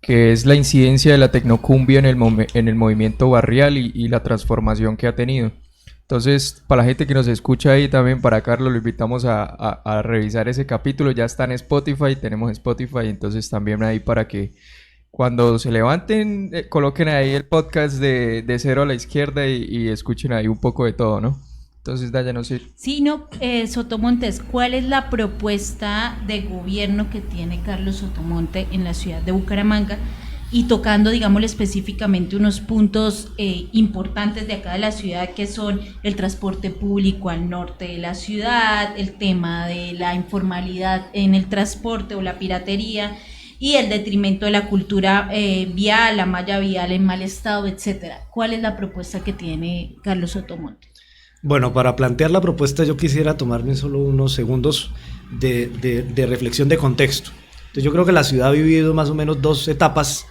que es la incidencia de la tecnocumbia en en el movimiento barrial y la transformación que ha tenido. Entonces, para la gente que nos escucha ahí también, para Carlos, lo invitamos a revisar ese capítulo. Ya está en Spotify, tenemos Spotify, entonces también ahí para que cuando se levanten, coloquen ahí el podcast de Cero a la Izquierda y escuchen ahí un poco de todo, ¿no? Entonces, Daya, no sé. Sí, no, Sotomontes, ¿cuál es la propuesta de gobierno que tiene Carlos Sotomonte en la ciudad de Bucaramanga? Y tocando, digámosle específicamente, unos puntos importantes de acá de la ciudad, que son el transporte público al norte de la ciudad, el tema de la informalidad en el transporte o la piratería, y el detrimento de la cultura vial, la malla vial en mal estado, etcétera. ¿Cuál es la propuesta que tiene Carlos Sotomonte? Bueno, para plantear la propuesta yo quisiera tomarme solo unos segundos de reflexión de contexto. Entonces yo creo que la ciudad ha vivido más o menos dos etapas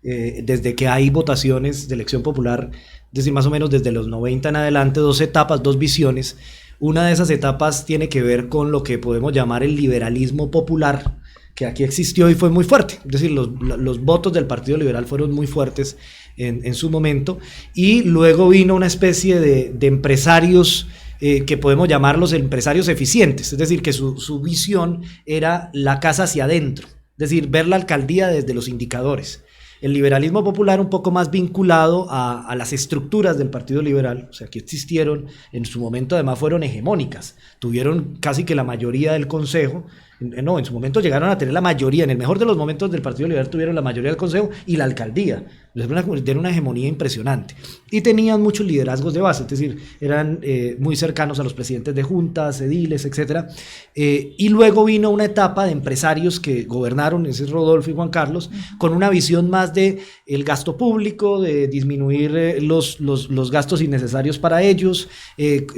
desde que hay votaciones de elección popular, es decir, más o menos desde los 90 en adelante, dos etapas, dos visiones. Una de esas etapas tiene que ver con lo que podemos llamar el liberalismo popular, que aquí existió y fue muy fuerte, es decir, los votos del Partido Liberal fueron muy fuertes en su momento, y luego vino una especie de empresarios que podemos llamarlos empresarios eficientes, es decir, que su visión era la casa hacia adentro, es decir, ver la alcaldía desde los indicadores. El liberalismo popular un poco más vinculado a las estructuras del Partido Liberal, o sea, que existieron, en su momento además fueron hegemónicas, tuvieron casi que la mayoría del Consejo. No, en su momento llegaron a tener la mayoría, en el mejor de los momentos del Partido Liberal tuvieron la mayoría del Consejo y la alcaldía, era una hegemonía impresionante, y tenían muchos liderazgos de base, es decir, eran muy cercanos a los presidentes de juntas, ediles, etc. Y luego vino una etapa de empresarios que gobernaron, ese es Rodolfo y Juan Carlos, con una visión más de el gasto público, de disminuir los gastos innecesarios para ellos,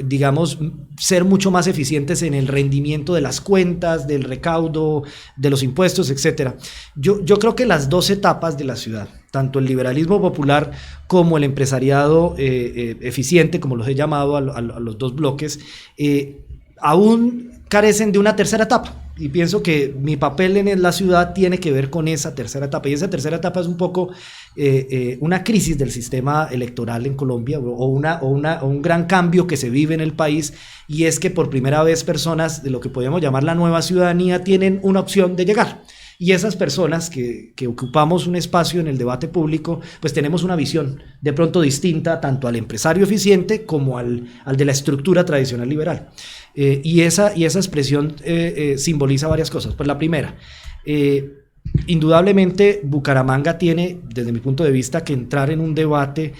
digamos, ser mucho más eficientes en el rendimiento de las cuentas, del recaudo, de los impuestos, etc. Yo creo que las dos etapas de la ciudad, tanto el liberalismo popular como el empresariado eficiente, como los he llamado a los dos bloques, aún carecen de una tercera etapa. Y pienso que mi papel en la ciudad tiene que ver con esa tercera etapa. Y esa tercera etapa es un poco una crisis del sistema electoral en Colombia, o un gran cambio que se vive en el país, y es que por primera vez personas de lo que podríamos llamar la nueva ciudadanía tienen una opción de llegar. Y esas personas que ocupamos un espacio en el debate público, pues tenemos una visión de pronto distinta tanto al empresario eficiente como al de la estructura tradicional liberal. Y esa expresión simboliza varias cosas. Pues la primera, indudablemente Bucaramanga tiene, desde mi punto de vista, que entrar en un debate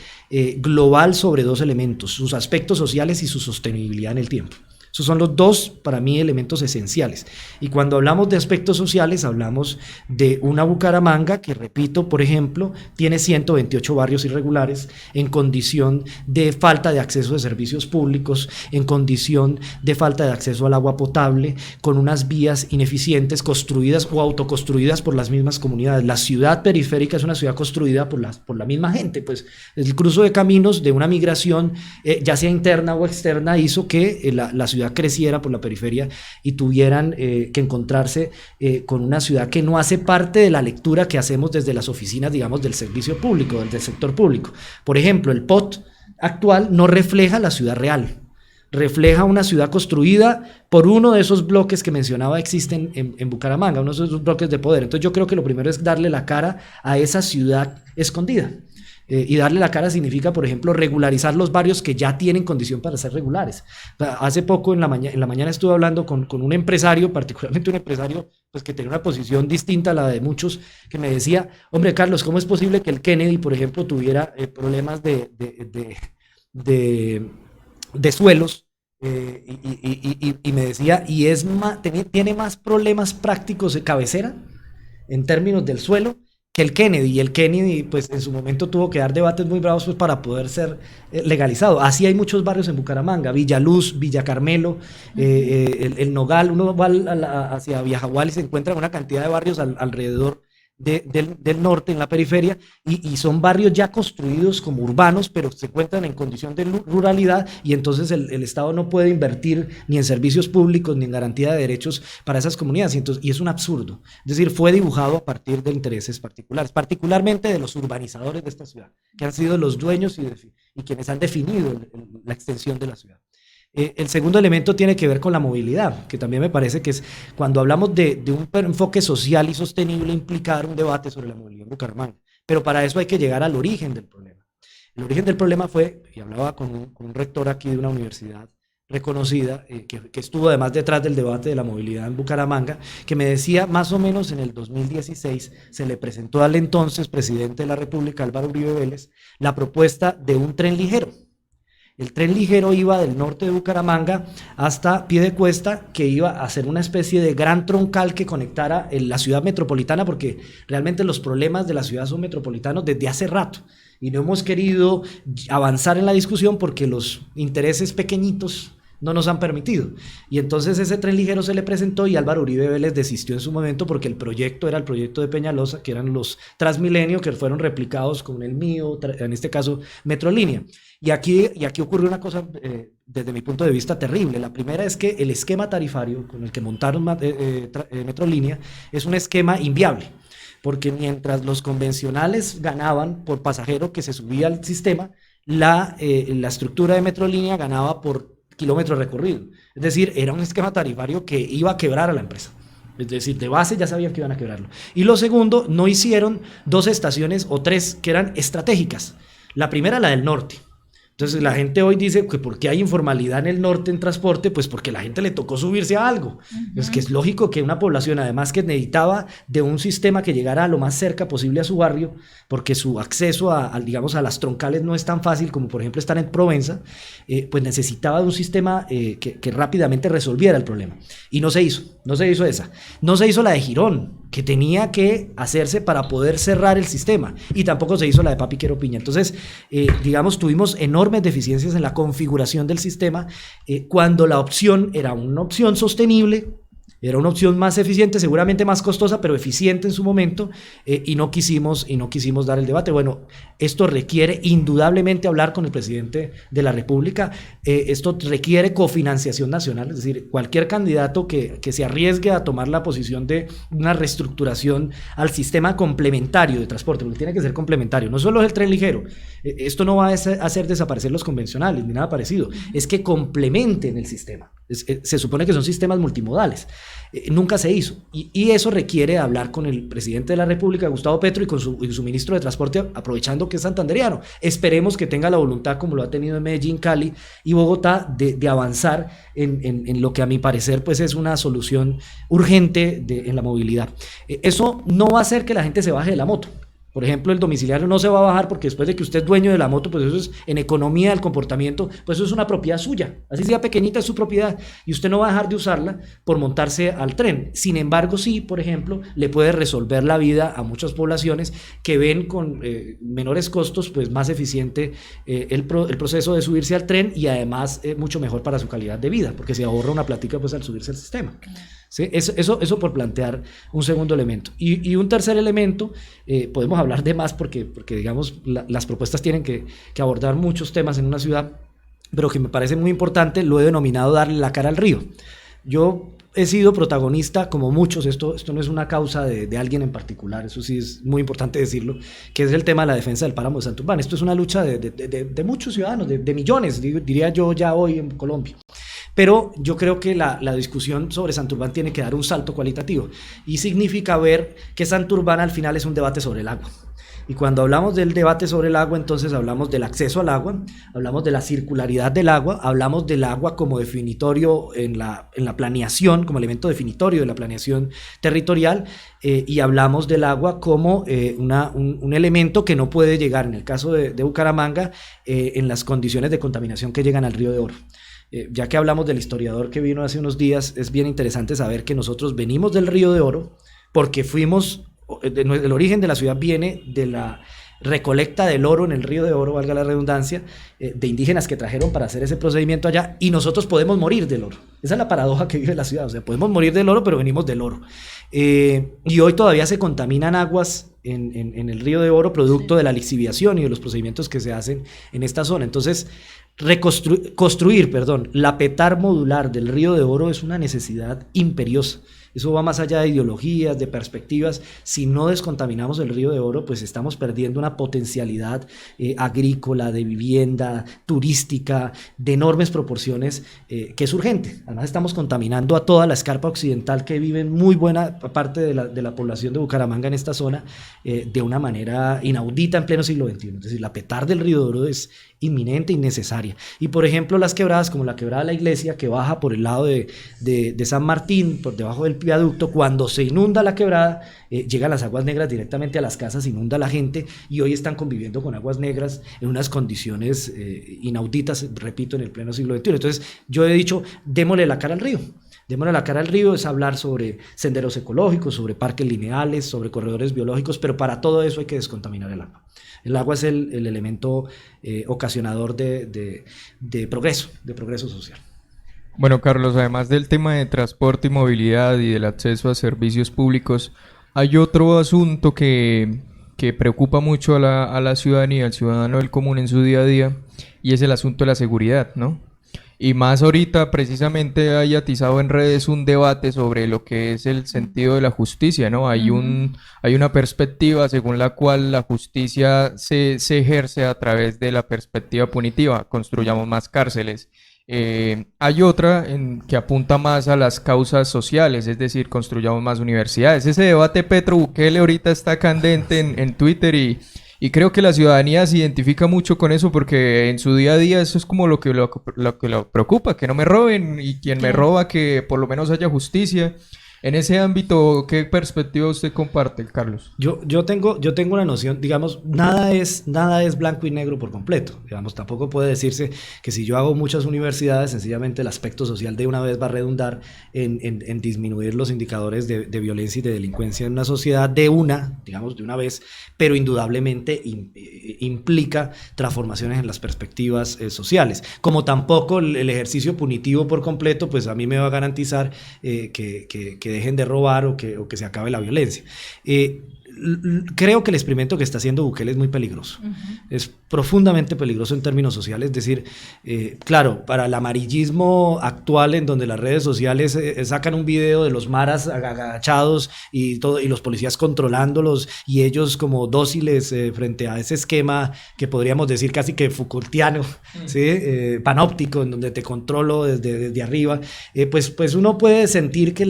global sobre dos elementos: sus aspectos sociales y su sostenibilidad en el tiempo. Esos son los dos, para mí, elementos esenciales. Y cuando hablamos de aspectos sociales, hablamos de una Bucaramanga que, repito, por ejemplo, tiene 128 barrios irregulares en condición de falta de acceso a servicios públicos, en condición de falta de acceso al agua potable, con unas vías ineficientes construidas o autoconstruidas por las mismas comunidades. La ciudad periférica es una ciudad construida por la misma gente, pues el cruce de caminos de una migración, ya sea interna o externa, hizo que la ciudad creciera por la periferia y tuvieran que encontrarse con una ciudad que no hace parte de la lectura que hacemos desde las oficinas, digamos, del servicio público, del sector público. Por ejemplo, el POT actual no refleja la ciudad real, refleja una ciudad construida por uno de esos bloques que mencionaba existen en Bucaramanga, uno de esos bloques de poder. Entonces yo creo que lo primero es darle la cara a esa ciudad escondida. Y darle la cara significa, por ejemplo, regularizar los barrios que ya tienen condición para ser regulares. O sea, hace poco en la mañana estuve hablando con un empresario, particularmente un empresario pues, que tenía una posición distinta a la de muchos, que me decía: hombre, Carlos, ¿cómo es posible que el Kennedy, por ejemplo, tuviera problemas de suelos? Y me decía, tiene más problemas prácticos de cabecera en términos del suelo que el Kennedy, y el Kennedy pues en su momento tuvo que dar debates muy bravos pues, para poder ser legalizado. Así hay muchos barrios en Bucaramanga: Villaluz, Villa Carmelo, el Nogal. Uno va hacia Villajagual y se encuentra una cantidad de barrios alrededor del norte, en la periferia, y son barrios ya construidos como urbanos, pero se encuentran en condición de ruralidad, y entonces el Estado no puede invertir ni en servicios públicos ni en garantía de derechos para esas comunidades, y es un absurdo. Es decir, fue dibujado a partir de intereses particulares, particularmente de los urbanizadores de esta ciudad, que han sido los dueños y quienes han definido la extensión de la ciudad. El segundo elemento tiene que ver con la movilidad, que también me parece que es, cuando hablamos de un enfoque social y sostenible, implicar un debate sobre la movilidad en Bucaramanga. Pero para eso hay que llegar al origen del problema. El origen del problema fue, y hablaba con un rector aquí de una universidad reconocida, que estuvo además detrás del debate de la movilidad en Bucaramanga, que me decía, más o menos en el 2016, se le presentó al entonces presidente de la República, Álvaro Uribe Vélez, la propuesta de un tren ligero. El tren ligero iba del norte de Bucaramanga hasta Piedecuesta, que iba a ser una especie de gran troncal que conectara la ciudad metropolitana, porque realmente los problemas de la ciudad son metropolitanos desde hace rato, y no hemos querido avanzar en la discusión porque los intereses pequeñitos no nos han permitido. Y entonces ese tren ligero se le presentó y Álvaro Uribe Vélez desistió en su momento porque el proyecto era el proyecto de Peñalosa, que eran los Transmilenio, que fueron replicados con el mío, en este caso Metrolínea. Y aquí ocurrió una cosa desde mi punto de vista terrible. La primera es que el esquema tarifario con el que montaron Metrolínea es un esquema inviable, porque mientras los convencionales ganaban por pasajero que se subía al sistema, la estructura de Metrolínea ganaba por kilómetros recorrido. Es decir, era un esquema tarifario que iba a quebrar a la empresa. Es decir, de base ya sabían que iban a quebrarlo. Y lo segundo, no hicieron 2 estaciones o 3 que eran estratégicas. La primera, la del norte. Entonces la gente hoy dice que ¿por qué hay informalidad en el norte en transporte? Pues porque la gente le tocó subirse a algo. Es que es lógico que una población, además que necesitaba de un sistema que llegara a lo más cerca posible a su barrio, porque su acceso digamos, a las troncales no es tan fácil como por ejemplo estar en Provenza, pues necesitaba de un sistema que rápidamente resolviera el problema. Y no se hizo esa. No se hizo la de Girón, que tenía que hacerse para poder cerrar el sistema, y tampoco se hizo la de Papi Quiero Piña. Entonces, digamos, tuvimos enormes deficiencias en la configuración del sistema, cuando la opción era una opción sostenible, era una opción más eficiente, seguramente más costosa, pero eficiente en su momento, y no quisimos dar el debate. Bueno, esto requiere indudablemente hablar con el presidente de la República, esto requiere cofinanciación nacional, es decir, cualquier candidato que se arriesgue a tomar la posición de una reestructuración al sistema complementario de transporte, porque tiene que ser complementario, no solo es el tren ligero, esto no va a hacer desaparecer los convencionales ni nada parecido, es que complementen el sistema. Se supone que son sistemas multimodales. Nunca se hizo, y eso requiere hablar con el presidente de la República, Gustavo Petro, y con su ministro de Transporte, aprovechando que es santandereano. Esperemos que tenga la voluntad, como lo ha tenido en Medellín, Cali y Bogotá, de avanzar en lo que a mi parecer pues es una solución urgente en la movilidad. Eso no va a hacer que la gente se baje de la moto. Por ejemplo, el domiciliario no se va a bajar porque después de que usted es dueño de la moto, pues eso es, en economía del comportamiento, pues eso es una propiedad suya. Así sea pequeñita, es su propiedad, y usted no va a dejar de usarla por montarse al tren. Sin embargo, sí, por ejemplo, le puede resolver la vida a muchas poblaciones que ven con menores costos, pues más eficiente el proceso de subirse al tren, y además mucho mejor para su calidad de vida, porque se ahorra una platica pues al subirse al sistema. ¿Sí? Eso por plantear un segundo elemento. Y un tercer elemento, podemos hablar de más porque digamos, las propuestas tienen que abordar muchos temas en una ciudad, pero que me parece muy importante, lo he denominado darle la cara al río. Yo he sido protagonista, como muchos, esto no es una causa de alguien en particular, eso sí es muy importante decirlo, que es el tema de la defensa del páramo de Santurbán. Esto es una lucha de muchos ciudadanos, de millones, diría yo ya hoy en Colombia. Pero yo creo que la discusión sobre Santurbán tiene que dar un salto cualitativo, y significa ver que Santurbán al final es un debate sobre el agua. Y cuando hablamos del debate sobre el agua, entonces hablamos del acceso al agua, hablamos de la circularidad del agua, hablamos del agua como definitorio en la planeación, como elemento definitorio de la planeación territorial, y hablamos del agua como un elemento que no puede llegar, en el caso de Bucaramanga, en las condiciones de contaminación que llegan al Río de Oro. Ya que hablamos del historiador que vino hace unos días, es bien interesante saber que nosotros venimos del Río de Oro porque el origen de la ciudad viene de la recolecta del oro en el río de Oro, valga la redundancia, de indígenas que trajeron para hacer ese procedimiento allá, y nosotros podemos morir del oro. Esa es la paradoja que vive la ciudad, o sea, podemos morir del oro, pero venimos del oro. Y hoy todavía se contaminan aguas en el río de Oro, producto de la lixiviación y de los procedimientos que se hacen en esta zona. Entonces, construir la petar modular del río de Oro es una necesidad imperiosa. Eso va más allá de ideologías, de perspectivas. Si no descontaminamos el río de Oro, pues estamos perdiendo una potencialidad agrícola, de vivienda, turística, de enormes proporciones, que es urgente. Además estamos contaminando a toda la escarpa occidental que vive muy buena parte de la población de Bucaramanga en esta zona, de una manera inaudita en pleno siglo XXI. Es decir, la petar del río de Oro es inminente y necesaria. Y por ejemplo las quebradas, como la quebrada de la Iglesia, que baja por el lado de San Martín, por debajo del viaducto, cuando se inunda la quebrada, llegan las aguas negras directamente a las casas, inunda la gente, y hoy están conviviendo con aguas negras en unas condiciones inauditas, repito, en el pleno siglo XXI. Entonces yo he dicho, démosle la cara al río. Démosle la cara al río es hablar sobre senderos ecológicos, sobre parques lineales, sobre corredores biológicos, pero para todo eso hay que descontaminar el agua. El agua es el elemento ocasionador de progreso social. Bueno, Carlos, además del tema de transporte y movilidad y del acceso a servicios públicos, hay otro asunto que preocupa mucho a la ciudadanía, al ciudadano del común en su día a día, y es el asunto de la seguridad, ¿no? Y más ahorita precisamente hay atizado en redes un debate sobre lo que es el sentido de la justicia, ¿no? Hay una perspectiva según la cual la justicia se ejerce a través de la perspectiva punitiva, construyamos más cárceles. Hay otra que apunta más a las causas sociales, es decir, construyamos más universidades. Ese debate Petro-Bukele ahorita está candente en Twitter y creo que la ciudadanía se identifica mucho con eso porque en su día a día eso es como lo que lo preocupa, que no me roben y quien me roba que por lo menos haya justicia. En ese ámbito, ¿qué perspectiva usted comparte, Carlos? Yo tengo una noción, digamos, nada es blanco y negro por completo. Digamos, tampoco puede decirse que si yo hago muchas universidades, sencillamente el aspecto social de una vez va a redundar en disminuir los indicadores de violencia y de delincuencia en una sociedad de una vez, pero indudablemente implica transformaciones en las perspectivas sociales. Como tampoco el ejercicio punitivo por completo, pues a mí me va a garantizar que dejen de robar o que se acabe la violencia. Creo que el experimento que está haciendo Bukele es muy peligroso. Es profundamente peligroso en términos sociales. Es decir, claro, para el amarillismo actual en donde las redes sociales sacan un video de los maras agachados y los policías controlándolos y ellos como dóciles frente a ese esquema que podríamos decir casi que Foucaultiano, ¿sí? Panóptico, en donde te controlo desde arriba, pues uno puede sentir que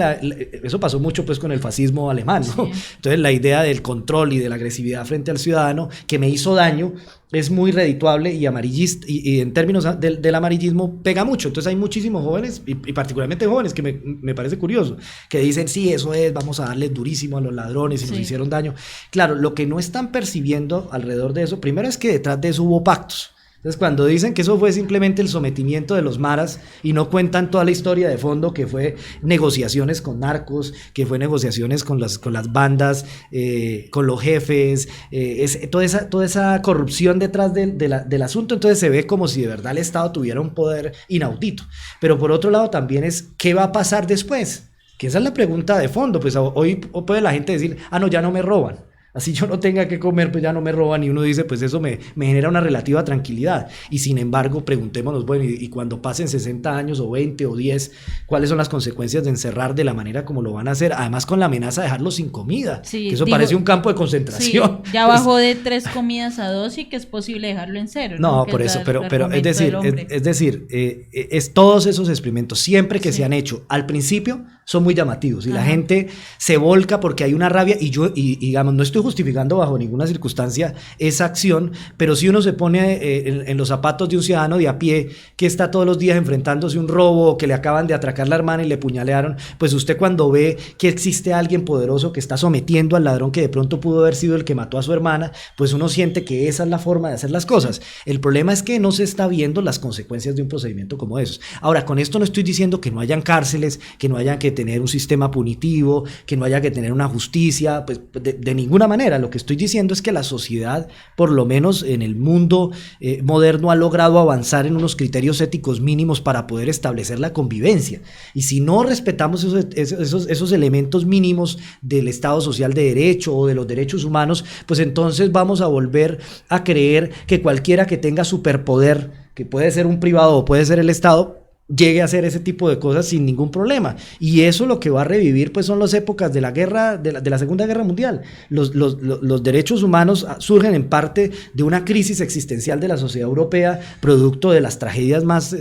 eso pasó mucho pues con el fascismo alemán, ¿no? Sí. Entonces la idea del control y de la agresividad frente al ciudadano que me hizo daño es muy redituable y amarillista, y en términos del amarillismo pega mucho. Entonces hay muchísimos jóvenes, y particularmente jóvenes, que me parece curioso, que dicen, sí, eso es, vamos a darles durísimo a los ladrones y nos hicieron daño. Claro, lo que no están percibiendo alrededor de eso, primero es que detrás de eso hubo pactos. Entonces, cuando dicen que eso fue simplemente el sometimiento de los maras y no cuentan toda la historia de fondo, que fue negociaciones con narcos, que fue negociaciones con las bandas, con los jefes, toda esa corrupción detrás del asunto, entonces se ve como si de verdad el Estado tuviera un poder inaudito. Pero por otro lado también es, ¿qué va a pasar después? Que esa es la pregunta de fondo. Pues hoy puede la gente decir, no, ya no me roban. Así yo no tenga que comer, pues ya no me roban, y uno dice, pues eso me genera una relativa tranquilidad. Y sin embargo, preguntémonos, bueno, y cuando pasen 60 años o 20 o 10, ¿cuáles son las consecuencias de encerrar de la manera como lo van a hacer? Además, con la amenaza de dejarlos sin comida, que eso parece un campo de concentración. Sí, ya bajó de 3 comidas a 2 y que es posible dejarlo en 0. No, por eso, pero es decir, todos esos experimentos, siempre que se han hecho, al principio son muy llamativos y la gente se volca porque hay una rabia, y digamos, no estoy justificando bajo ninguna circunstancia esa acción, pero si uno se pone en los zapatos de un ciudadano de a pie que está todos los días enfrentándose a un robo, o que le acaban de atracar la hermana y le puñalearon, pues usted cuando ve que existe alguien poderoso que está sometiendo al ladrón que de pronto pudo haber sido el que mató a su hermana, pues uno siente que esa es la forma de hacer las cosas. El problema es que no se está viendo las consecuencias de un procedimiento como esos. Ahora, con esto no estoy diciendo que no hayan cárceles, que tener un sistema punitivo, que no haya que tener una justicia, pues de ninguna manera. Lo que estoy diciendo es que la sociedad, por lo menos en el mundo moderno, ha logrado avanzar en unos criterios éticos mínimos para poder establecer la convivencia. Y si no respetamos esos elementos mínimos del Estado social de derecho o de los derechos humanos, pues entonces vamos a volver a creer que cualquiera que tenga superpoder, que puede ser un privado o puede ser el Estado, llegue a hacer ese tipo de cosas sin ningún problema. Y eso lo que va a revivir pues son las épocas de la guerra, de la Segunda Guerra Mundial. Los derechos humanos surgen en parte de una crisis existencial de la sociedad europea, producto de las tragedias más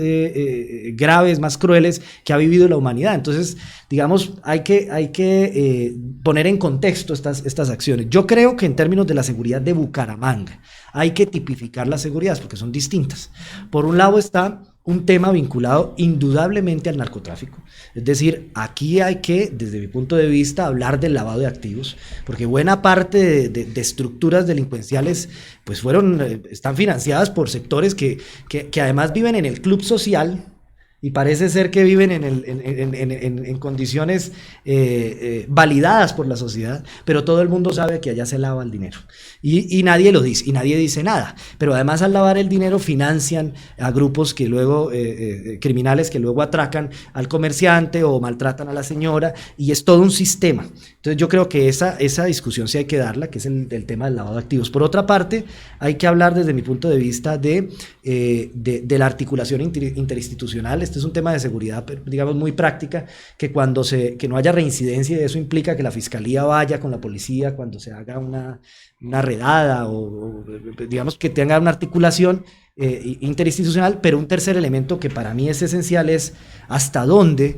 graves, más crueles que ha vivido la humanidad. Entonces, digamos, hay que poner en contexto estas acciones. Yo creo que en términos de la seguridad de Bucaramanga hay que tipificar las seguridades porque son distintas. Por un lado está un tema vinculado indudablemente al narcotráfico. Es decir, aquí hay que, desde mi punto de vista, hablar del lavado de activos, porque buena parte de estructuras delincuenciales pues están financiadas por sectores que además viven en el club social y parece ser que viven en condiciones validadas por la sociedad, pero todo el mundo sabe que allá se lava el dinero y nadie lo dice y nadie dice nada, pero además al lavar el dinero financian a grupos que luego criminales que luego atracan al comerciante o maltratan a la señora y es todo un sistema. Entonces yo creo que esa discusión sí hay que darla, que es el tema del lavado de activos. Por otra parte, hay que hablar desde mi punto de vista de la articulación interinstitucional. Este es un tema de seguridad, digamos, muy práctica, que que no haya reincidencia, y eso implica que la fiscalía vaya con la policía cuando se haga una redada o digamos que tenga una articulación interinstitucional, pero un tercer elemento que para mí es esencial es hasta dónde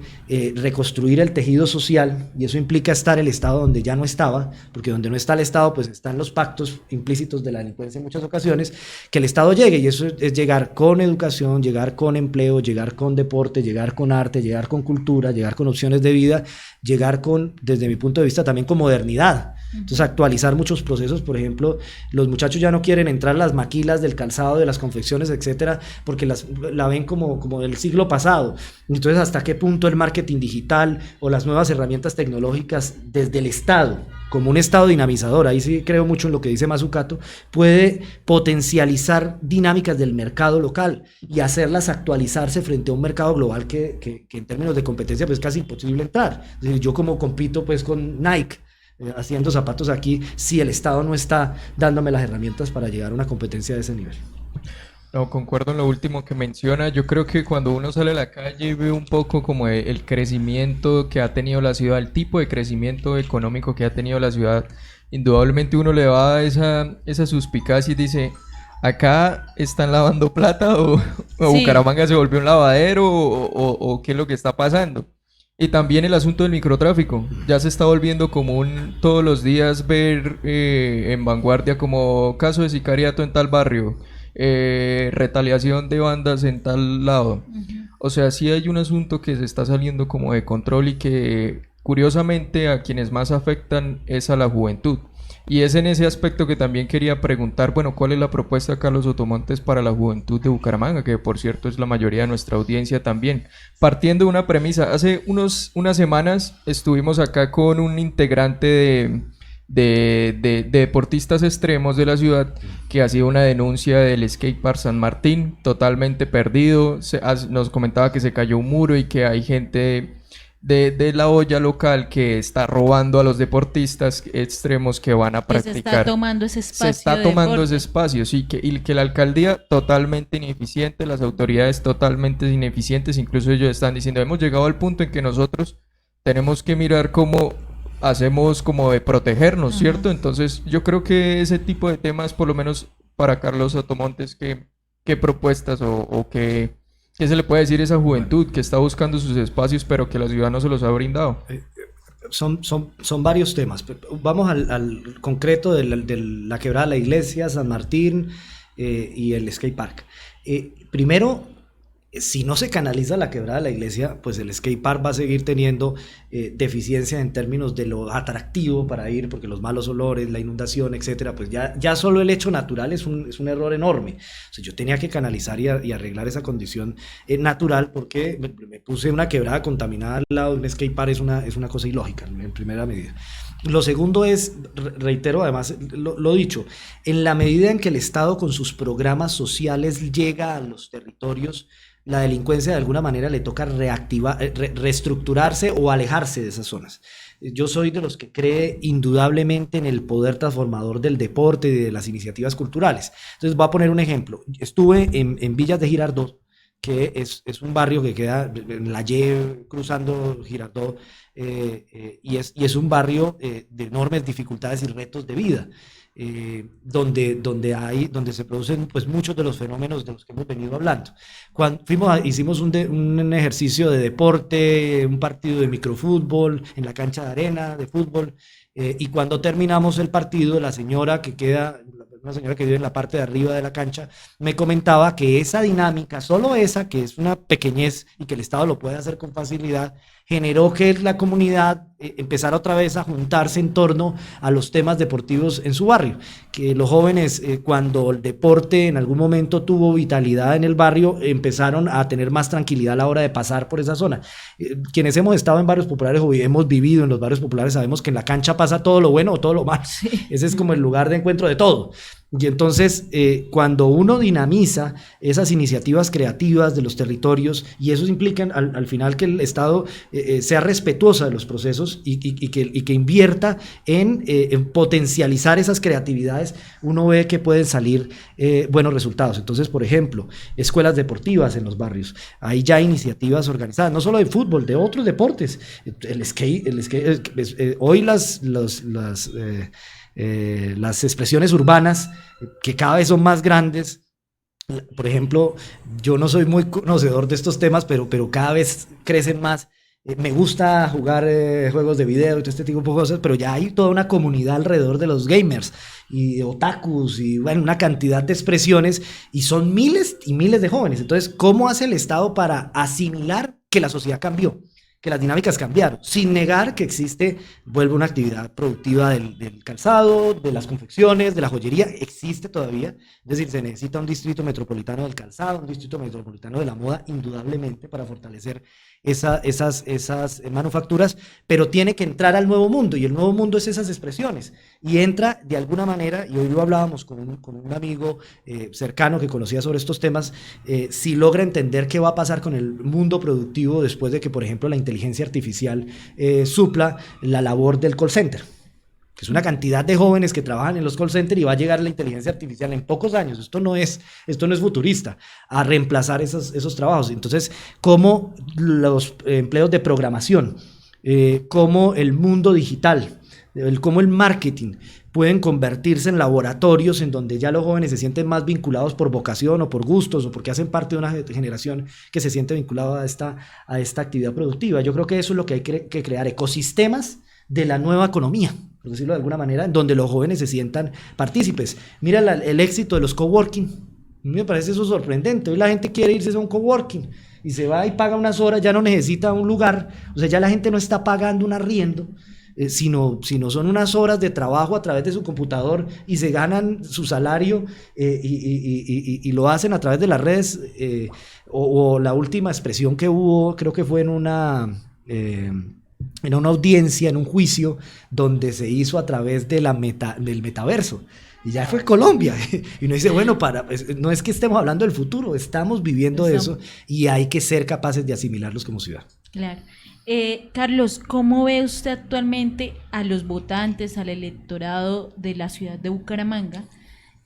reconstruir el tejido social, y eso implica estar el Estado donde ya no estaba, porque donde no está el Estado pues están los pactos implícitos de la delincuencia en muchas ocasiones, que el Estado llegue, y eso es llegar con educación, llegar con empleo, llegar con deporte, llegar con arte, llegar con cultura, llegar con opciones de vida, llegar con, desde mi punto de vista, también con modernidad. Entonces actualizar muchos procesos. Por ejemplo, los muchachos ya no quieren entrar a las maquilas del calzado, de las confecciones, etcétera, porque la ven como del siglo pasado. Entonces, ¿hasta qué punto el marketing digital o las nuevas herramientas tecnológicas desde el Estado, como un Estado dinamizador, ahí sí creo mucho en lo que dice Mazzucato, puede potencializar dinámicas del mercado local y hacerlas actualizarse frente a un mercado global que en términos de competencia pues es casi imposible entrar? Es decir, yo como compito pues con Nike haciendo zapatos aquí, si el Estado no está dándome las herramientas para llegar a una competencia de ese nivel. No, concuerdo en lo último que menciona. Yo creo que cuando uno sale a la calle y ve un poco como el crecimiento que ha tenido la ciudad, el tipo de crecimiento económico que ha tenido la ciudad, indudablemente uno le va a esa suspicacia y dice, acá están lavando plata o Sí. Bucaramanga se volvió un lavadero o qué es lo que está pasando. Y también el asunto del microtráfico. Ya se está volviendo común todos los días ver en Vanguardia como caso de sicariato en tal barrio, retaliación de bandas en tal lado. O sea, sí hay un asunto que se está saliendo como de control y que curiosamente a quienes más afectan es a la juventud. Y es en ese aspecto que también quería preguntar, bueno, ¿cuál es la propuesta de Carlos Sotomontes para la juventud de Bucaramanga? Que por cierto es la mayoría de nuestra audiencia también. Partiendo de una premisa, hace unas semanas estuvimos acá con un integrante de deportistas extremos de la ciudad que hacía una denuncia del skatepark San Martín, totalmente perdido. Nos comentaba que se cayó un muro y que hay gente de la olla local que está robando a los deportistas extremos que van a practicar. Se está tomando ese espacio. Se está tomando ese espacio, sí, y que la alcaldía totalmente ineficiente, las autoridades totalmente ineficientes, incluso ellos están diciendo, hemos llegado al punto en que nosotros tenemos que mirar cómo hacemos como de protegernos, ¿cierto? Entonces yo creo que ese tipo de temas, por lo menos para Carlos Sotomontes, ¿qué propuestas o qué se le puede decir a esa juventud que está buscando sus espacios pero que la ciudad no se los ha brindado? Son varios temas. Vamos al concreto de la quebrada de la iglesia, San Martín y el skatepark. Primero, Si no se canaliza la quebrada de la iglesia, pues el skate park va a seguir teniendo deficiencia en términos de lo atractivo para ir, porque los malos olores, la inundación, etcétera, pues ya solo el hecho natural es un error enorme. O sea, yo tenía que canalizar y arreglar esa condición natural, porque me puse una quebrada contaminada al lado de un skate park, es una cosa ilógica en primera medida. Lo segundo es, reitero además lo dicho, en la medida en que el Estado con sus programas sociales llega a los territorios, la delincuencia de alguna manera le toca reestructurarse o alejarse de esas zonas. Yo soy de los que cree indudablemente en el poder transformador del deporte y de las iniciativas culturales. Entonces voy a poner un ejemplo. Estuve en Villas de Girardot, que es un barrio que queda en la Y cruzando Girardot, y es un barrio de enormes dificultades y retos de vida. Donde se producen pues muchos de los fenómenos de los que hemos venido hablando. Cuando hicimos un ejercicio de deporte, un partido de microfútbol en la cancha de arena de fútbol, y cuando terminamos el partido, una señora que vive en la parte de arriba de la cancha, me comentaba que esa dinámica, solo esa, que es una pequeñez y que el Estado lo puede hacer con facilidad, generó que la comunidad empezara otra vez a juntarse en torno a los temas deportivos en su barrio, que los jóvenes, cuando el deporte en algún momento tuvo vitalidad en el barrio, empezaron a tener más tranquilidad a la hora de pasar por esa zona. Quienes hemos estado en barrios populares o hemos vivido en los barrios populares sabemos que en la cancha pasa todo lo bueno o todo lo malo. Sí. Ese es como el lugar de encuentro de todo. Y entonces, cuando uno dinamiza esas iniciativas creativas de los territorios, y eso implica al final que el Estado sea respetuosa de los procesos y que invierta en potencializar esas creatividades, uno ve que pueden salir buenos resultados. Entonces, por ejemplo, escuelas deportivas en los barrios. Hay ya iniciativas organizadas, no solo de fútbol, de otros deportes. El skate hoy las expresiones urbanas, que cada vez son más grandes. Por ejemplo, yo no soy muy conocedor de estos temas, pero cada vez crecen más. Me gusta jugar juegos de video y todo este tipo de cosas, pero ya hay toda una comunidad alrededor de los gamers y otakus y bueno, una cantidad de expresiones, y son miles y miles de jóvenes. Entonces, ¿cómo hace el Estado para asimilar que la sociedad cambió, que las dinámicas cambiaron, sin negar que vuelve una actividad productiva del calzado, de las confecciones, de la joyería? Existe todavía, es decir, se necesita un distrito metropolitano del calzado, un distrito metropolitano de la moda, indudablemente, para fortalecer esas manufacturas, pero tiene que entrar al nuevo mundo, y el nuevo mundo es esas expresiones, y entra de alguna manera, y hoy lo hablábamos con un amigo cercano que conocía sobre estos temas, si logra entender qué va a pasar con el mundo productivo después de que, por ejemplo, la inteligencia artificial supla la labor del call center, que es una cantidad de jóvenes que trabajan en los call centers, y va a llegar la inteligencia artificial en pocos años, esto no es futurista, a reemplazar esos trabajos. Entonces, cómo los empleos de programación, cómo el mundo digital, cómo el marketing pueden convertirse en laboratorios en donde ya los jóvenes se sienten más vinculados por vocación o por gustos, o porque hacen parte de una generación que se siente vinculada a esta actividad productiva. Yo creo que eso es lo que hay que crear, ecosistemas de la nueva economía, por decirlo de alguna manera, en donde los jóvenes se sientan partícipes. Mira el éxito de los coworking. A mí me parece eso sorprendente. Hoy la gente quiere irse a un coworking y se va y paga unas horas, ya no necesita un lugar. O sea, ya la gente no está pagando un arriendo, sino son unas horas de trabajo a través de su computador, y se ganan su salario y lo hacen a través de las redes. O la última expresión que hubo, creo que fue en una audiencia, en un juicio, donde se hizo a través del metaverso, y ya fue Colombia. Y uno dice, bueno, no es que estemos hablando del futuro, estamos viviendo eso, y hay que ser capaces de asimilarlos como ciudad. Claro. Carlos, ¿cómo ve usted actualmente a los votantes, al electorado de la ciudad de Bucaramanga?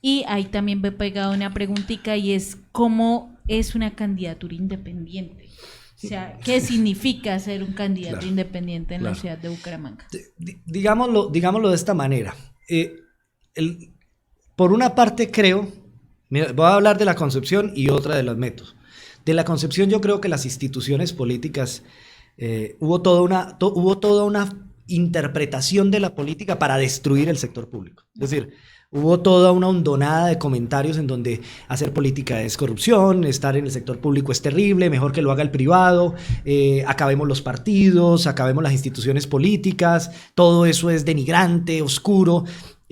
Y ahí también me he pegado una preguntita, y es, ¿cómo es una candidatura independiente? O sea, ¿qué significa ser un candidato independiente en la ciudad de Bucaramanga? Digámoslo de esta manera. Por una parte creo, voy a hablar de la concepción y otra de los métodos. De la concepción, yo creo que las instituciones políticas, hubo toda una interpretación de la política para destruir el sector público. Es decir, Hubo toda una hondonada de comentarios en donde hacer política es corrupción, estar en el sector público es terrible, mejor que lo haga el privado, acabemos los partidos, acabemos las instituciones políticas, todo eso es denigrante, oscuro.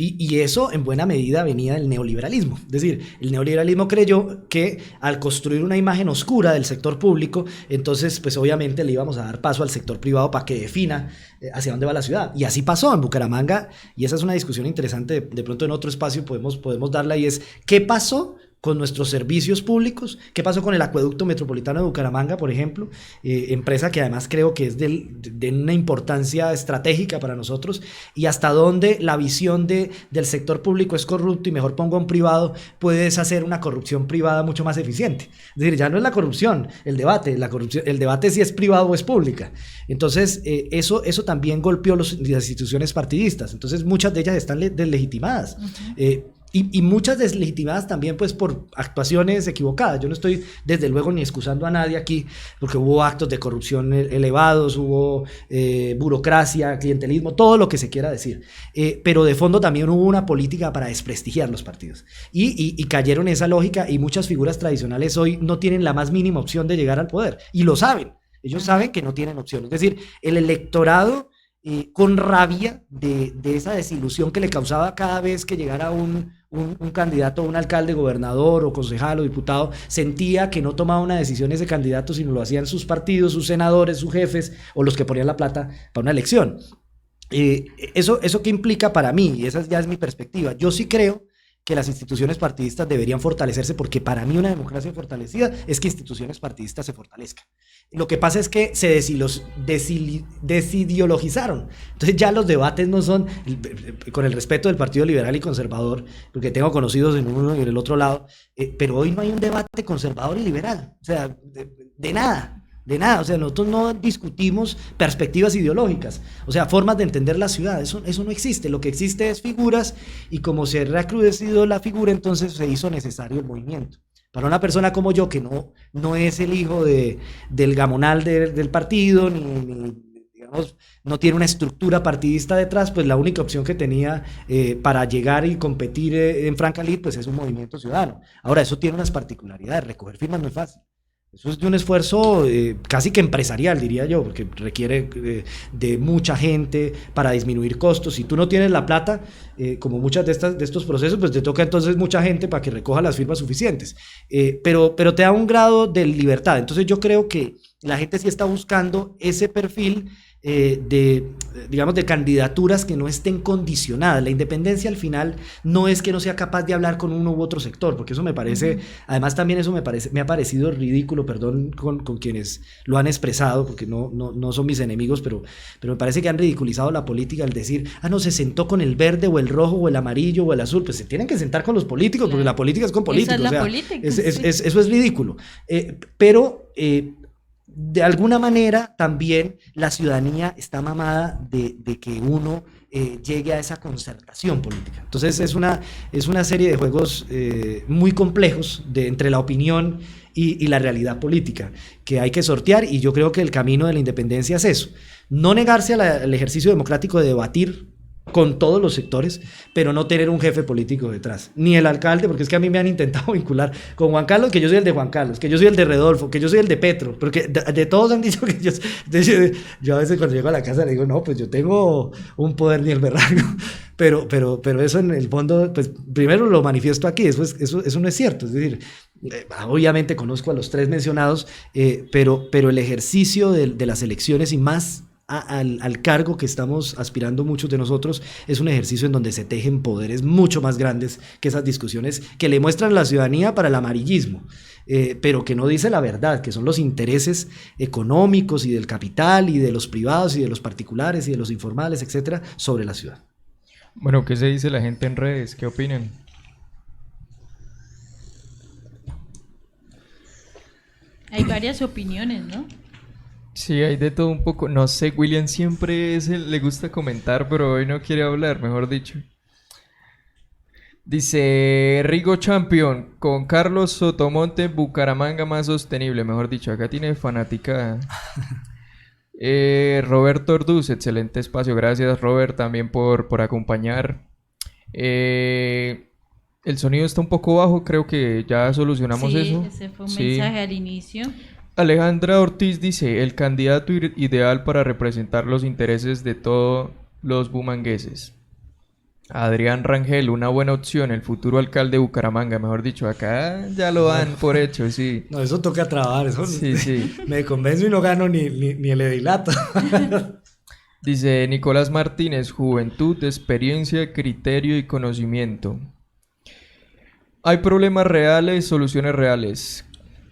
Y eso en buena medida venía del neoliberalismo. Es decir, el neoliberalismo creyó que al construir una imagen oscura del sector público, entonces pues obviamente le íbamos a dar paso al sector privado para que defina hacia dónde va la ciudad. Y así pasó en Bucaramanga, y esa es una discusión interesante, de pronto en otro espacio podemos darla, y es ¿qué pasó con nuestros servicios públicos? ¿Qué pasó con el acueducto metropolitano de Bucaramanga, por ejemplo? Empresa que además creo que es de una importancia estratégica para nosotros, y hasta dónde la visión del sector público es corrupto y mejor pongo a un privado, puedes hacer una corrupción privada mucho más eficiente. Es decir, ya no es la corrupción, el debate si es privado o es pública. Entonces, eso también golpeó las instituciones partidistas. Entonces, muchas de ellas están deslegitimadas. Y muchas deslegitimadas también pues por actuaciones equivocadas. Yo no estoy desde luego ni excusando a nadie aquí, porque hubo actos de corrupción elevados, hubo burocracia, clientelismo, todo lo que se quiera decir, pero de fondo también hubo una política para desprestigiar los partidos, y cayeron en esa lógica, y muchas figuras tradicionales hoy no tienen la más mínima opción de llegar al poder, y lo saben. Ellos saben que no tienen opción. Es decir, el electorado, con rabia de esa desilusión que le causaba cada vez que llegara un candidato, un alcalde, gobernador o concejal o diputado, sentía que no tomaba una decisión ese candidato, sino lo hacían sus partidos, sus senadores, sus jefes o los que ponían la plata para una elección. ¿Eso qué implica para mí? Y esa ya es mi perspectiva. Yo sí creo que las instituciones partidistas deberían fortalecerse, porque para mí una democracia fortalecida es que instituciones partidistas se fortalezcan. Lo que pasa es que se desideologizaron. Entonces ya los debates no son, con el respeto del Partido Liberal y Conservador, porque tengo conocidos en uno y en el otro lado, pero hoy no hay un debate conservador y liberal, o sea, de nada. De nada, o sea, nosotros no discutimos perspectivas ideológicas, o sea, formas de entender la ciudad, eso no existe. Lo que existe es figuras, y como se ha recrudecido la figura, entonces se hizo necesario el movimiento. Para una persona como yo, que no es el hijo del gamonal del partido, ni digamos, no tiene una estructura partidista detrás, pues la única opción que tenía para llegar y competir en Francalit, pues es un movimiento ciudadano. Ahora, eso tiene unas particularidades, recoger firmas no es fácil. Eso es de un esfuerzo casi que empresarial, diría yo, porque requiere de mucha gente para disminuir costos. Si tú no tienes la plata, como muchas de estos procesos, pues te toca entonces mucha gente para que recoja las firmas suficientes. Pero te da un grado de libertad. Entonces yo creo que la gente sí está buscando ese perfil digamos, de candidaturas que no estén condicionadas. La independencia al final no es que no sea capaz de hablar con uno u otro sector, porque eso me parece, además también eso me ha parecido ridículo, perdón con quienes lo han expresado, porque no son mis enemigos, pero me parece que han ridiculizado la política al decir, no, se sentó con el verde o el rojo o el amarillo o el azul. Pues se tienen que sentar con los políticos, claro, porque la política es con políticos. Esa es la política, eso es ridículo. Pero de alguna manera también la ciudadanía está mamada de que uno llegue a esa concertación política. Entonces es una serie de juegos muy complejos entre la opinión y la realidad política que hay que sortear, y yo creo que el camino de la independencia es eso: no negarse al ejercicio democrático de debatir con todos los sectores, pero no tener un jefe político detrás, ni el alcalde, porque es que a mí me han intentado vincular con Juan Carlos, que yo soy el de Juan Carlos, que yo soy el de Redolfo, que yo soy el de Petro, porque de todos han dicho que yo a veces cuando llego a la casa le digo, no, pues yo tengo un poder ni el berraco, pero eso en el fondo, pues primero lo manifiesto aquí, después eso no es cierto. Es decir, obviamente conozco a los tres mencionados, pero el ejercicio de las elecciones, y más al cargo que estamos aspirando muchos de nosotros, es un ejercicio en donde se tejen poderes mucho más grandes que esas discusiones que le muestran a la ciudadanía para el amarillismo, pero que no dice la verdad, que son los intereses económicos y del capital y de los privados y de los particulares y de los informales, etcétera, sobre la ciudad. Bueno, ¿qué se dice la gente en redes? ¿Qué opinan? Hay varias opiniones, ¿no? Sí, hay de todo un poco. No sé, William siempre le gusta comentar, pero hoy no quiere hablar, mejor dicho. Dice Rigo Champion, con Carlos Sotomonte, Bucaramanga más sostenible. Mejor dicho, acá tiene fanaticada. Roberto Orduz, excelente espacio. Gracias, Robert, también por acompañar. El sonido está un poco bajo, creo que ya solucionamos Sí, eso. ese fue un Sí. mensaje al inicio. Alejandra Ortiz dice, el candidato ideal para representar los intereses de todos los bumangueses. Adrián Rangel, una buena opción, el futuro alcalde de Bucaramanga, mejor dicho, acá ya lo dan por hecho, sí. No, eso toca trabajar, eso Sí, sí. me convenzo y no gano ni el edilato. Dice Nicolás Martínez, juventud, experiencia, criterio y conocimiento. Hay problemas reales, soluciones reales.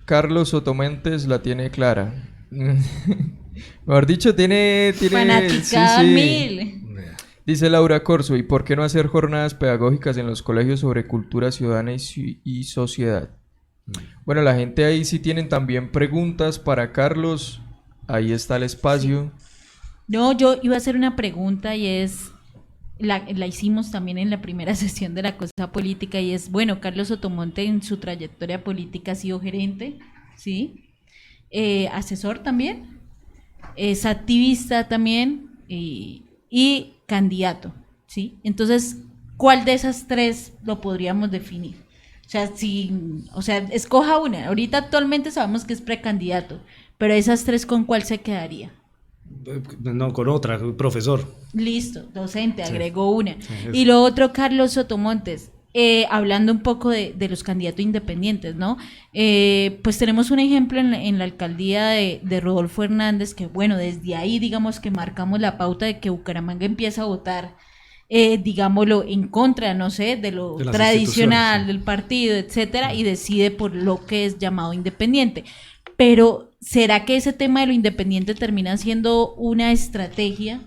Carlos Sotomentes la tiene clara. Mejor dicho, tiene Fanaticada sí, sí. mil. Dice Laura Corso, ¿y por qué no hacer jornadas pedagógicas en los colegios sobre cultura ciudadana y sociedad? Bueno, la gente ahí sí tienen también preguntas para Carlos. Ahí está el espacio. No, yo iba a hacer una pregunta y es, la hicimos también en la primera sesión de la Cosa Política y es, bueno, Carlos Sotomonte en su trayectoria política ha sido gerente, ¿sí? Asesor también, es activista también y candidato, ¿sí? Entonces, ¿cuál de esas tres lo podríamos definir? O sea, escoja una. Ahorita actualmente sabemos que es precandidato, pero esas tres, ¿con cuál se quedaría? No, con otra, profesor. Listo, docente, Sí. agregó una. Sí, Y lo otro, Carlos Sotomontes, hablando un poco de los candidatos independientes, ¿no? Pues tenemos un ejemplo en la alcaldía de Rodolfo Hernández, que bueno, desde ahí digamos que marcamos la pauta de que Bucaramanga empieza a votar, digámoslo, en contra, no sé, de lo De las tradicional instituciones, sí. del partido, etcétera, y decide por lo que es llamado independiente. Pero, ¿será que ese tema de lo independiente termina siendo una estrategia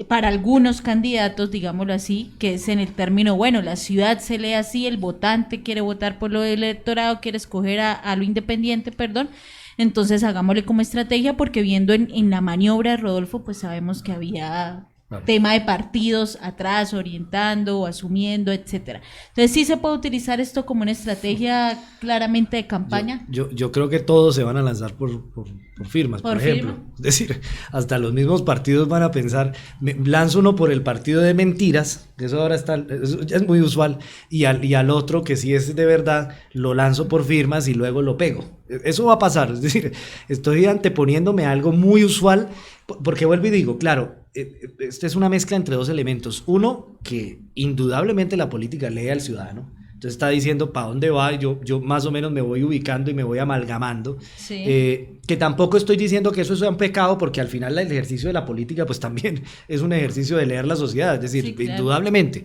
para algunos candidatos, digámoslo así, que es en el término, bueno, la ciudad se lee así, el votante quiere votar por lo del electorado, quiere escoger a lo independiente, perdón, entonces hagámosle como estrategia, porque viendo en la maniobra de Rodolfo, pues sabemos que había tema de partidos atrás, orientando o asumiendo, etcétera. Entonces, ¿sí se puede utilizar esto como una estrategia claramente de campaña? Yo creo que todos se van a lanzar por firmas, por ejemplo. firma. Es decir, hasta los mismos partidos van a pensar, lanzo uno por el partido de mentiras, que eso ahora ya es muy usual, y al otro que si es de verdad, lo lanzo por firmas y luego lo pego. Eso va a pasar, es decir, estoy anteponiéndome a algo muy usual, porque vuelvo y digo, claro, esta es una mezcla entre dos elementos. Uno, que indudablemente la política lee al ciudadano. Entonces está diciendo para dónde va, yo más o menos me voy ubicando y me voy amalgamando. Sí. Que tampoco estoy diciendo que eso sea un pecado, porque al final el ejercicio de la política pues también es un ejercicio de leer la sociedad, es decir, Sí, claro. indudablemente.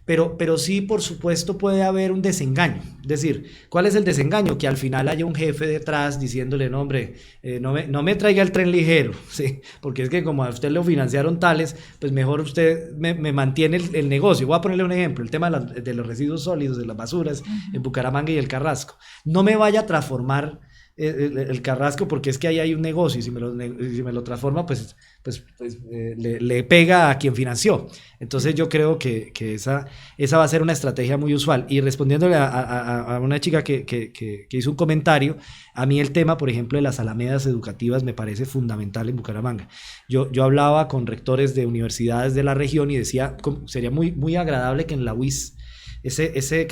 Pero sí, por supuesto, puede haber un desengaño. Es decir, ¿cuál es el desengaño? Que al final haya un jefe detrás diciéndole, no, hombre, no me traiga el tren ligero, ¿sí? Porque es que como a usted lo financiaron tales, pues mejor usted me mantiene el negocio. Voy a ponerle un ejemplo, el tema de los residuos sólidos, de las basuras en Bucaramanga y el Carrasco. No me vaya a transformar el Carrasco, porque es que ahí hay un negocio y si me lo transforma, pues le pega a quien financió. Entonces yo creo que esa va a ser una estrategia muy usual. Y respondiéndole a una chica que hizo un comentario, a mí el tema, por ejemplo, de las alamedas educativas me parece fundamental en Bucaramanga. Yo hablaba con rectores de universidades de la región y decía, sería muy, muy agradable que en la UIS esa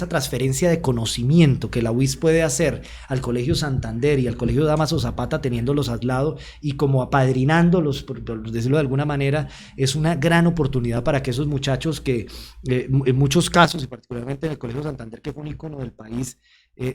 transferencia de conocimiento que la UIS puede hacer al Colegio Santander y al Colegio Dámaso Zapata, teniéndolos al lado y como apadrinándolos, por decirlo de alguna manera, es una gran oportunidad para que esos muchachos que en muchos casos, y particularmente en el Colegio Santander, que fue un ícono del país,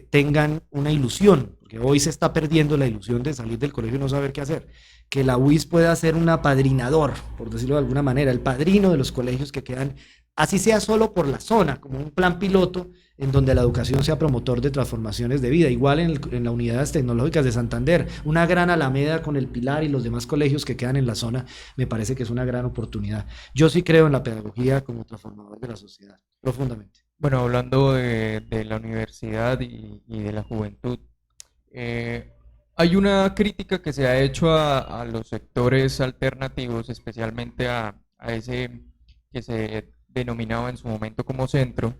tengan una ilusión, porque hoy se está perdiendo la ilusión de salir del colegio y no saber qué hacer. Que la UIS pueda ser un apadrinador, por decirlo de alguna manera, el padrino de los colegios que quedan, así sea solo por la zona, como un plan piloto en donde la educación sea promotor de transformaciones de vida. Igual en las unidades tecnológicas de Santander, una gran alameda con el Pilar y los demás colegios que quedan en la zona, me parece que es una gran oportunidad. Yo sí creo en la pedagogía como transformador de la sociedad, profundamente. Bueno, hablando de la universidad y de la juventud, hay una crítica que se ha hecho a los sectores alternativos, especialmente a ese que se denominaba en su momento como centro,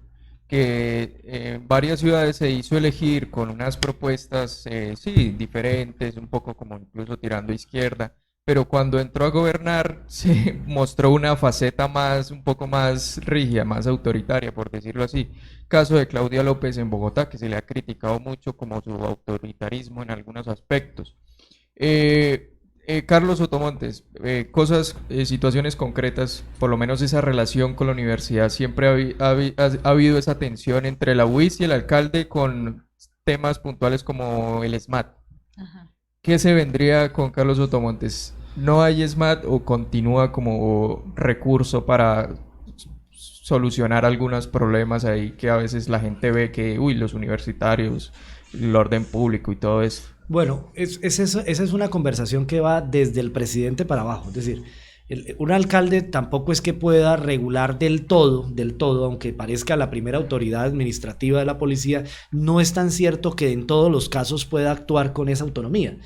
que en varias ciudades se hizo elegir con unas propuestas, sí, diferentes, un poco como incluso tirando a izquierda, pero cuando entró a gobernar se mostró una faceta un poco más rígida, más autoritaria, por decirlo así. Caso de Claudia López en Bogotá, que se le ha criticado mucho como su autoritarismo en algunos aspectos. Carlos Sotomontes, situaciones concretas, por lo menos esa relación con la universidad, siempre ha habido esa tensión entre la UIS y el alcalde con temas puntuales como el SMAT. Ajá. ¿Qué se vendría con Carlos Sotomontes? ¿No hay SMAT o continúa como recurso para solucionar algunos problemas ahí que a veces la gente ve que, uy, los universitarios, el orden público y todo eso? Bueno, esa es una conversación que va desde el presidente para abajo. Es decir, un alcalde tampoco es que pueda regular del todo, aunque parezca la primera autoridad administrativa de la policía, no es tan cierto que en todos los casos pueda actuar con esa autonomía.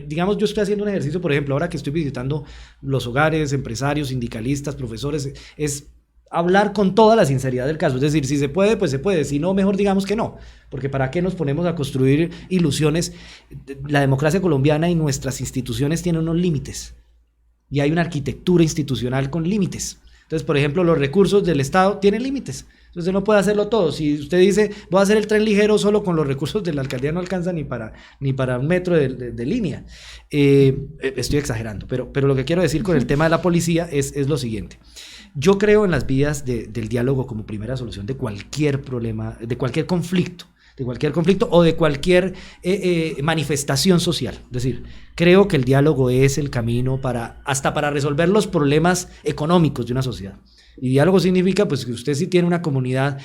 Digamos, yo estoy haciendo un ejercicio, por ejemplo, ahora que estoy visitando los hogares, empresarios, sindicalistas, profesores, es hablar con toda la sinceridad del caso. Es decir, si se puede, pues se puede. Si no, mejor digamos que no. Porque ¿para qué nos ponemos a construir ilusiones? La democracia colombiana y nuestras instituciones tienen unos límites. Y hay una arquitectura institucional con límites. Entonces, por ejemplo, los recursos del Estado tienen límites. Entonces no puede hacerlo todo. Si usted dice, voy a hacer el tren ligero solo con los recursos de la alcaldía, no alcanza ni para un metro de línea. Estoy exagerando, pero lo que quiero decir con el tema de la policía es lo siguiente. Yo creo en las vías del diálogo como primera solución de cualquier problema, de cualquier conflicto o de cualquier manifestación social. Es decir, creo que el diálogo es el camino hasta para resolver los problemas económicos de una sociedad. Y diálogo significa pues que usted si tiene una comunidad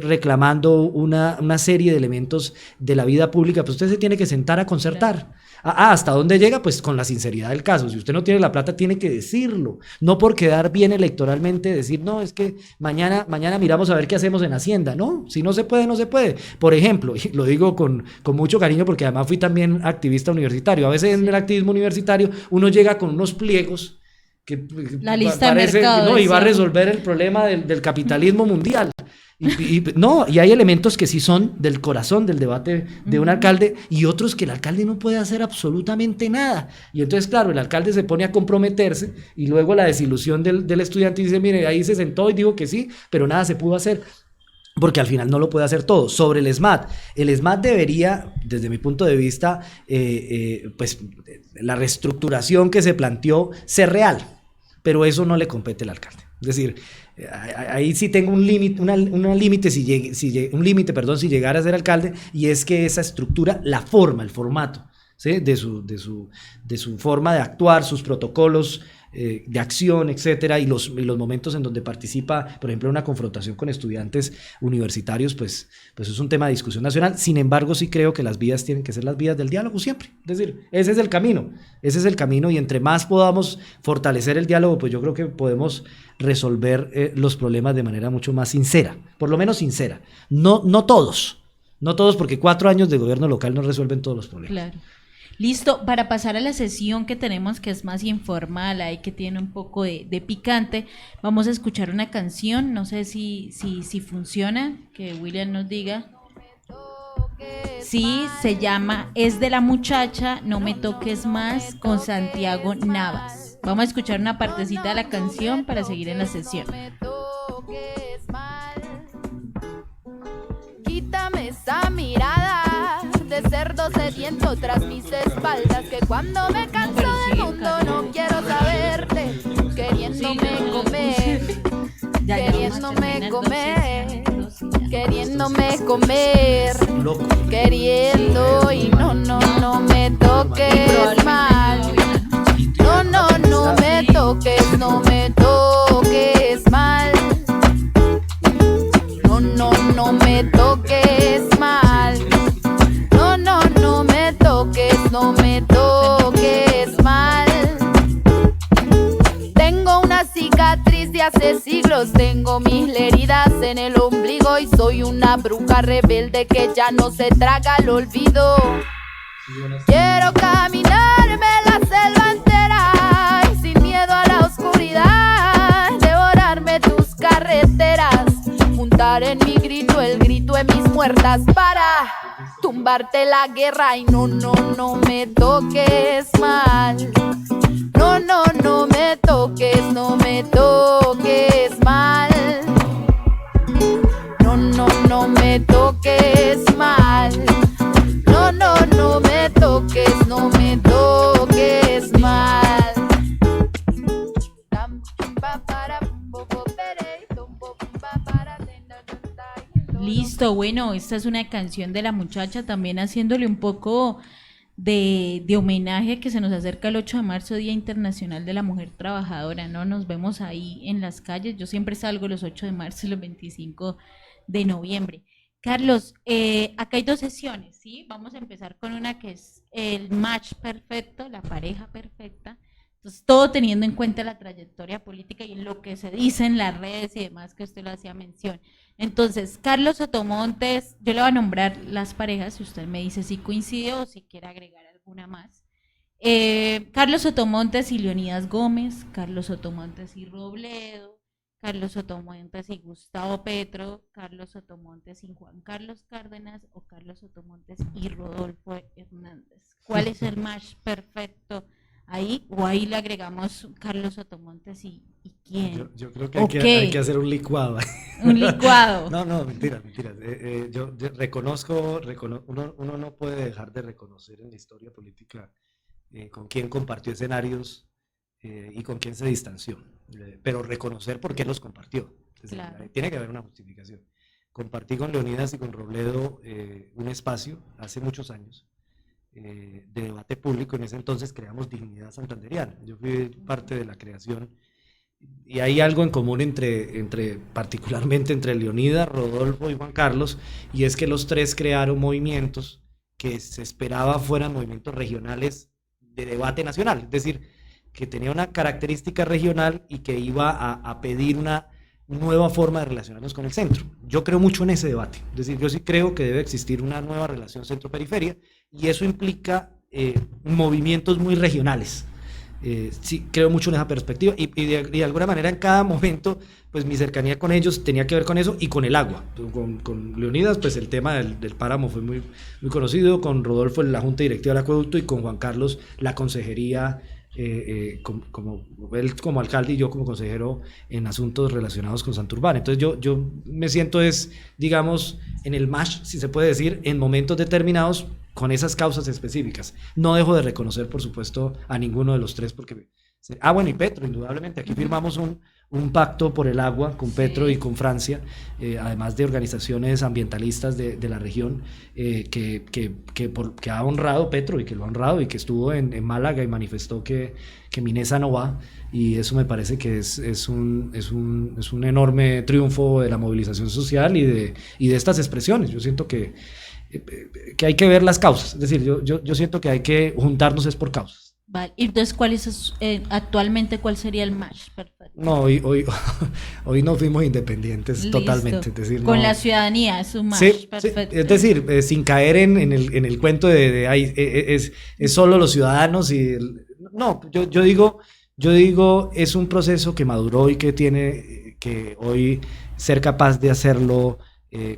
reclamando una serie de elementos de la vida pública, pues usted se tiene que sentar a concertar. ¿Hasta dónde llega? Pues con la sinceridad del caso. Si usted no tiene la plata, tiene que decirlo. No por quedar bien electoralmente, decir, no, es que mañana miramos a ver qué hacemos en Hacienda. No, si no se puede, no se puede. Por ejemplo, y lo digo con mucho cariño porque además fui también activista universitario. A veces en el activismo universitario uno llega con unos pliegos que la lista de mercado, y va a resolver el problema del capitalismo mundial. Y hay elementos que sí son del corazón del debate de un alcalde y otros que el alcalde no puede hacer absolutamente nada. Y entonces, claro, el alcalde se pone a comprometerse y luego la desilusión del estudiante dice, mire, ahí se sentó y dijo que sí, pero nada se pudo hacer. Porque al final no lo puede hacer todo. Sobre el SMAT debería, desde mi punto de vista, pues la reestructuración que se planteó ser real, pero eso no le compete al alcalde. Es decir, ahí sí tengo un límite si llegara a ser alcalde, y es que esa estructura, la forma, el formato, ¿sí? de su forma de actuar, sus protocolos de acción, etcétera, y los momentos en donde participa, por ejemplo, en una confrontación con estudiantes universitarios, pues es un tema de discusión nacional. Sin embargo, sí creo que las vías tienen que ser las vías del diálogo siempre. Es decir, ese es el camino, y entre más podamos fortalecer el diálogo, pues yo creo que podemos resolver los problemas de manera mucho más sincera, por lo menos sincera. No todos, porque 4 años de gobierno local no resuelven todos los problemas. Claro. Listo, para pasar a la sesión que tenemos, que es más informal, ahí que tiene un poco de picante, vamos a escuchar una canción, no sé si funciona, que William nos diga. Sí, se llama Es de la muchacha, No me toques más, con Santiago Navas. Vamos a escuchar una partecita de la canción para seguir en la sesión. Quítame esa mirada de cerdo sediento tras mis espaldas, que cuando me canso del mundo no quiero saberte, queriéndome comer, queriendo y no me toques mal, no me toques mal, no me toques mal, no me toques mal. Tengo una cicatriz de hace siglos, tengo mil heridas en el ombligo y soy una bruja rebelde que ya no se traga el olvido. Quiero caminarme la selva entera y sin miedo a la oscuridad, devorarme tus carreteras, juntar en mi grito el grito de mis muertas para tumbarte la guerra y no me toques mal, no, no me toques, no me toques mal. No, no, no me toques mal. No, no, no me toques, no me toques mal. Listo, bueno, esta es una canción de La Muchacha, también haciéndole un poco de homenaje que se nos acerca el 8 de marzo, Día Internacional de la Mujer Trabajadora, ¿no? Nos vemos ahí en las calles, yo siempre salgo los 8 de marzo y los 25 de noviembre. Carlos, acá hay 2 sesiones, ¿sí? Vamos a empezar con una que es el match perfecto, la pareja perfecta. Entonces, todo teniendo en cuenta la trayectoria política y lo que se dice en las redes y demás, que usted lo hacía mención. Entonces, Carlos Sotomontes, yo le voy a nombrar las parejas, si usted me dice si coincide o si quiere agregar alguna más. Carlos Sotomontes y Leonidas Gómez, Carlos Sotomontes y Robledo, Carlos Sotomontes y Gustavo Petro, Carlos Sotomontes y Juan Carlos Cárdenas o Carlos Sotomontes y Rodolfo Hernández. ¿Cuál es el match perfecto ahí? O ahí le agregamos Carlos Sotomontes y quién. Yo creo que hay que hacer un licuado. Un licuado. No, mentira. Yo reconozco, uno no puede dejar de reconocer en la historia política con quién compartió escenarios y con quién se distanció, pero reconocer por qué los compartió. Es decir, Claro. tiene que haber una justificación. Compartí con Leonidas y con Robledo un espacio hace muchos años de debate público. En ese entonces creamos Dignidad Santanderiana. Yo fui parte de la creación y hay algo en común particularmente entre Leonidas, Rodolfo y Juan Carlos, y es que los tres crearon movimientos que se esperaba fueran movimientos regionales de debate nacional, es decir, que tenía una característica regional y que iba a pedir una nueva forma de relacionarnos con el centro. Yo creo mucho en ese debate, es decir, yo sí creo que debe existir una nueva relación centro-periferia y eso implica movimientos muy regionales. Sí, creo mucho en esa perspectiva y de alguna manera en cada momento pues mi cercanía con ellos tenía que ver con eso y con el agua. Con Leonidas pues el tema del páramo fue muy conocido, con Rodolfo la junta directiva del acueducto y con Juan Carlos la consejería, como él como alcalde y yo como consejero en asuntos relacionados con Santurbán. Entonces yo me siento digamos en el match, si se puede decir, en momentos determinados con esas causas específicas. No dejo de reconocer, por supuesto, a ninguno de los tres porque... bueno, y Petro, indudablemente. Aquí firmamos un pacto por el agua con Petro y con Francia, además de organizaciones ambientalistas de la región, que ha honrado Petro y que lo ha honrado y que estuvo en Málaga y manifestó que Minesa no va, y eso me parece que es un enorme triunfo de la movilización social y de estas expresiones. Yo siento que hay que ver las causas, es decir, yo siento que hay que juntarnos es por causas. Vale, entonces, actualmente cuál sería el match perfecto? No, hoy no fuimos independientes. Listo. Totalmente. Es decir, con no, la ciudadanía es un match perfecto. Es decir, sin caer en el cuento es solo los ciudadanos no, yo digo es un proceso que maduró y que tiene que hoy ser capaz de hacerlo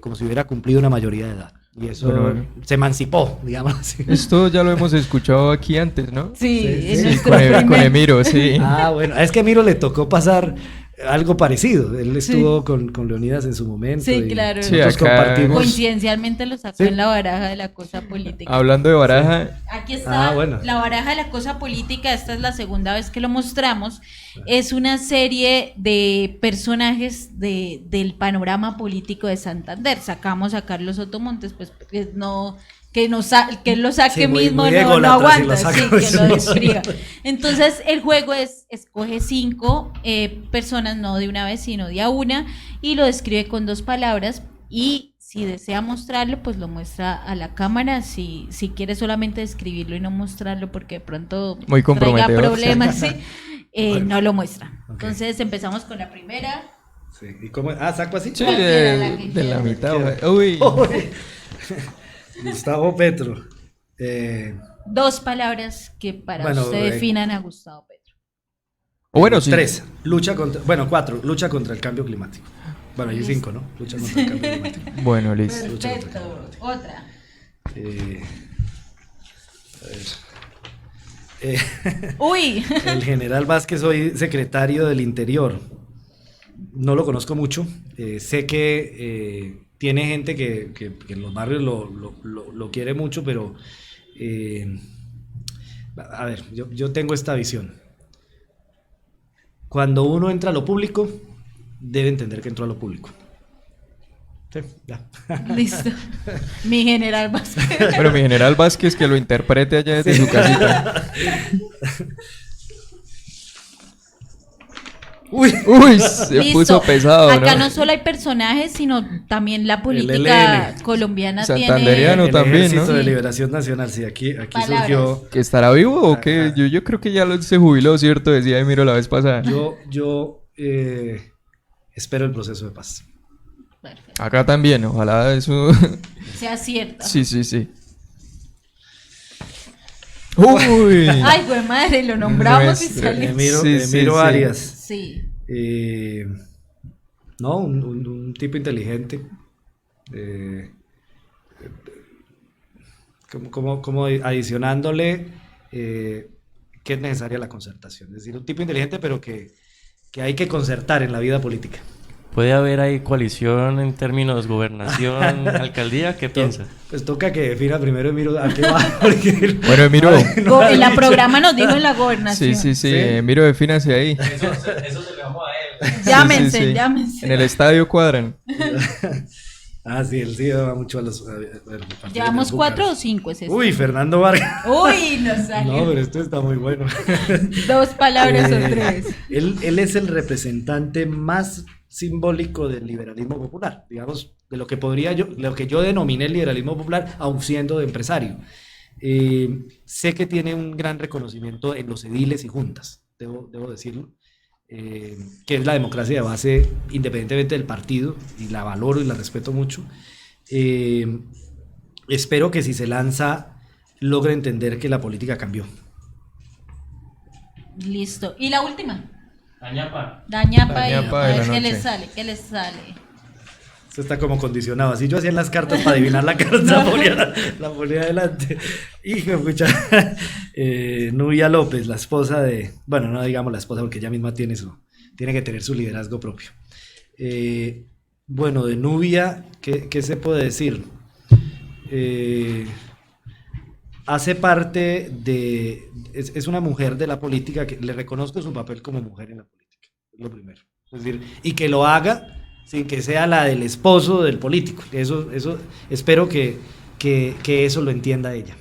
como si hubiera cumplido una mayoría de edad. Y eso se emancipó, digamos así. Esto ya lo hemos escuchado aquí antes, ¿no? Sí. Con Emiro, sí. Bueno, es que a Emiro le tocó pasar algo parecido. Él estuvo con Leonidas en su momento. Sí, claro. Sí, compartimos. Coincidencialmente lo sacó en la baraja de la cosa política. Hablando de baraja. Sí. Aquí está la baraja de la cosa política. Esta es la segunda vez que lo mostramos. Es una serie de personajes del panorama político de Santander. Sacamos a Carlos Sotomontes, pues no... que él lo saque mismo, no aguanta, que lo describa. Entonces el juego escoge 5 personas, no de una vez, sino de a una, y lo describe con 2 palabras, y si desea mostrarlo, pues lo muestra a la cámara. Si quiere solamente describirlo y no mostrarlo porque de pronto muy traiga problemas, ¿sí? Bueno, no lo muestra. Okay. Entonces empezamos con la primera. Sí. ¿Y cómo? ¿Saco así? Sí, de la mitad. Uy. Gustavo Petro. 2 palabras que para usted definan a Gustavo Petro. Bueno, sí. 3. 4. Lucha contra el cambio climático. Bueno, hay 5, ¿no? Lucha contra el cambio climático. Bueno, listo. Perfecto. Otra. Uy. El general Vázquez, soy secretario del Interior. No lo conozco mucho. Sé que tiene gente que en los barrios lo quiere mucho, pero a ver, yo tengo esta visión. Cuando uno entra a lo público, debe entender que entró a lo público. Sí, ya. Listo. Mi general Vázquez. Bueno, mi general Vázquez que lo interprete allá desde su casita. Uy, Se Listo. puso pesado, Acá ¿no? no solo hay personajes, sino también la El política LN. colombiana Santanderiano tiene... el también, Ejército ¿no? de Sí. Liberación Nacional, sí, aquí Palabras. surgió. ¿Que estará vivo o qué? Ajá. Yo creo que ya se jubiló, ¿cierto? Decía Emiro la vez pasada. Yo espero el proceso de paz. Perfecto. Acá también, ojalá eso... Sea cierto. Sí. Uy. Ay, güey madre, lo nombramos y Nuestra salió. Emiro Sí. Arias. Sí. No, un tipo inteligente. Como adicionándole que es necesaria la concertación. Es decir, un tipo inteligente, pero que hay que concertar en la vida política. ¿Puede haber ahí coalición en términos gobernación, alcaldía? ¿Qué piensa? Pues toca que defina primero Emiro a qué va. Porque Bueno, Emiro. En la programa nos dijo en la gobernación. Sí. Emiro, defínase ahí. Eso se le dejamos a él. Llámense, Sí. llámense. En el estadio cuadran. sí, él sí va mucho a los partidos ¿Llevamos de 4 o Bucaras. 5? Es esto? Uy, Fernando Vargas. Uy, nos salió. No, pero esto está muy bueno. 2 palabras o 3. Él es el representante más simbólico del liberalismo popular, digamos, de lo que yo denominé el liberalismo popular, aun siendo empresario. Sé que tiene un gran reconocimiento en los ediles y juntas, debo decirlo, que es la democracia de base independientemente del partido, y la valoro y la respeto mucho. Espero que si se lanza logre entender que la política cambió. Listo. ¿Y la última? Dañapa. Dañapa, Dañapa a de ver la qué noche. le sale, qué le sale. Eso está como condicionado. Así yo hacía en las cartas para adivinar la carta, la ponía adelante. Hijo de pucha. Nubia López, la esposa de... Bueno, no digamos la esposa porque ella misma tiene que tener su liderazgo propio. Bueno, de Nubia, ¿qué se puede decir? Hace parte de... Es una mujer de la política que le reconozco su papel como mujer en la política. Es lo primero. Es decir, y que lo haga sin que sea la del esposo del político. Eso espero que eso lo entienda ella.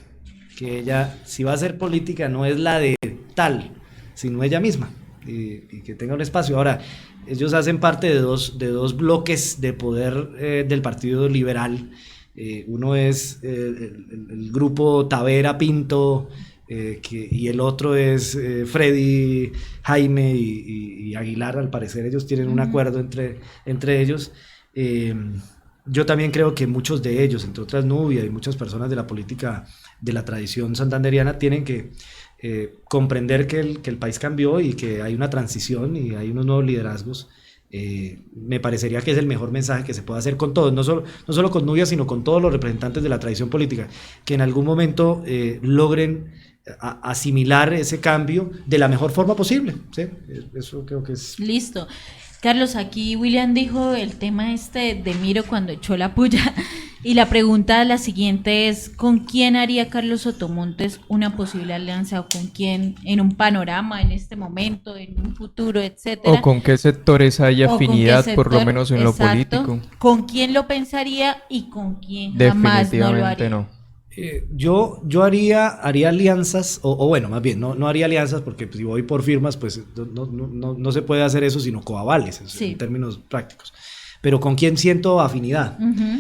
Que ella, si va a hacer política, no es la de tal, sino ella misma. Y que tenga un espacio. Ahora, ellos hacen parte de dos bloques de poder del Partido Liberal. Uno es el grupo Tavera Pinto, y el otro es Freddy, Jaime y Aguilar. Al parecer ellos tienen un acuerdo entre ellos. Yo también creo que muchos de ellos, entre otras Nubia y muchas personas de la política de la tradición santanderiana, tienen que comprender que el país cambió y que hay una transición y hay unos nuevos liderazgos. Me parecería que es el mejor mensaje que se puede hacer con todos, no solo con Nubia, sino con todos los representantes de la tradición política, que en algún momento logren asimilar ese cambio de la mejor forma posible, ¿sí? Eso creo que es... Listo. Carlos, aquí William dijo el tema de Miro cuando echó la puya, y la pregunta la siguiente es: ¿con quién haría Carlos Sotomontes una posible alianza, o con quién en un panorama, en este momento, en un futuro, etcétera? O con qué sectores hay ¿O con qué afinidad, por lo sector? menos en lo Exacto. político. ¿Con quién lo pensaría y con quién jamás no lo Definitivamente haría? no. Yo haría alianzas, o bueno, más bien, no haría alianzas, porque si voy por firmas, pues no se puede hacer eso, sino coavales, Sí. en términos prácticos. Pero ¿con quién siento afinidad? Ujú.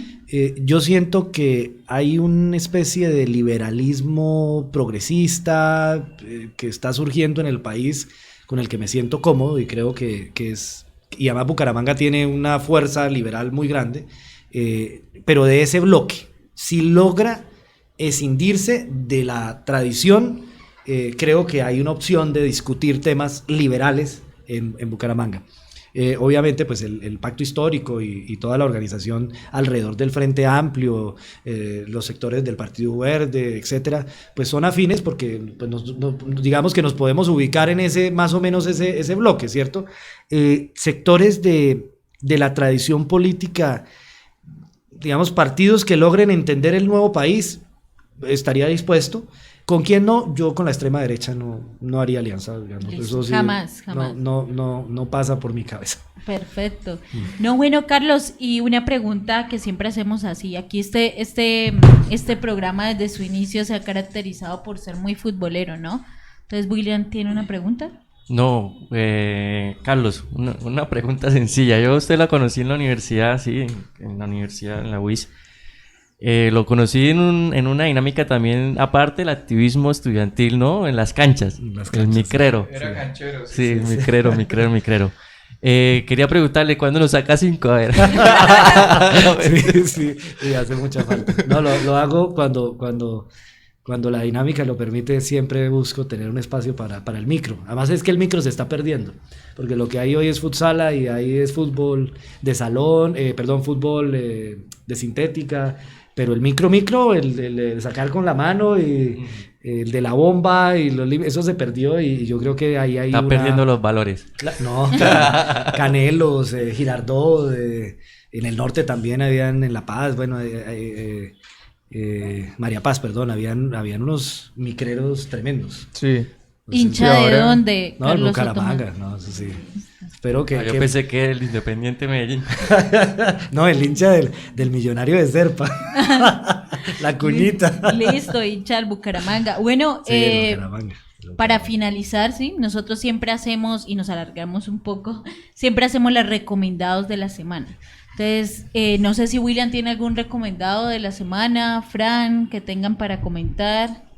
Yo siento que hay una especie de liberalismo progresista que está surgiendo en el país, con el que me siento cómodo y creo que es... Y además Bucaramanga tiene una fuerza liberal muy grande, pero de ese bloque, si logra escindirse de la tradición, creo que hay una opción de discutir temas liberales en Bucaramanga. Obviamente, pues el pacto histórico y toda la organización alrededor del Frente Amplio, los sectores del Partido Verde, etcétera, pues son afines porque pues digamos que nos podemos ubicar en ese, más o menos ese bloque, ¿cierto? Sectores de la tradición política, digamos, partidos que logren entender el nuevo país, estaría dispuesto. ¿Con quién no? Yo con la extrema derecha no haría alianza, digamos. Eso sí, jamás. no pasa por mi cabeza. Perfecto. No, bueno, Carlos, y una pregunta que siempre hacemos así. Aquí este programa desde su inicio se ha caracterizado por ser muy futbolero, ¿no? Entonces, William, ¿tiene una pregunta? No, Carlos, una pregunta sencilla. Yo a usted la conocí en la universidad, sí, en la universidad, en la UIS. Lo conocí en una dinámica también, aparte del activismo estudiantil, ¿no? En las canchas, el micrero. Era canchero. Sí, micrero. Quería preguntarle, ¿cuándo nos saca 5? A ver. Sí, hace mucha falta. No, lo hago cuando la dinámica lo permite. Siempre busco tener un espacio para el micro. Además es que el micro se está perdiendo, porque lo que hay hoy es futsala y ahí es fútbol de salón, fútbol de sintética, pero el micro, el de sacar con la mano y el de la bomba, eso se perdió y yo creo que ahí hay está perdiendo los valores. Canelos, Girardot, en el norte también habían, en La Paz, bueno, María Paz, perdón, habían unos micreros tremendos. Sí. ¿Hincha de dónde, no, Carlos Bucaramanga, Sotomonte? no, eso sí. Espero que... Yo pensé que el Independiente Medellín. No, el hincha del Millonario de Serpa. La cuñita. Listo, hincha del Bucaramanga. Bueno, Sí, el Bucaramanga. para finalizar, sí, nosotros siempre hacemos, y nos alargamos un poco, siempre hacemos los recomendados de la semana. Entonces, no sé si William tiene algún recomendado de la semana, Fran, que tengan para comentar.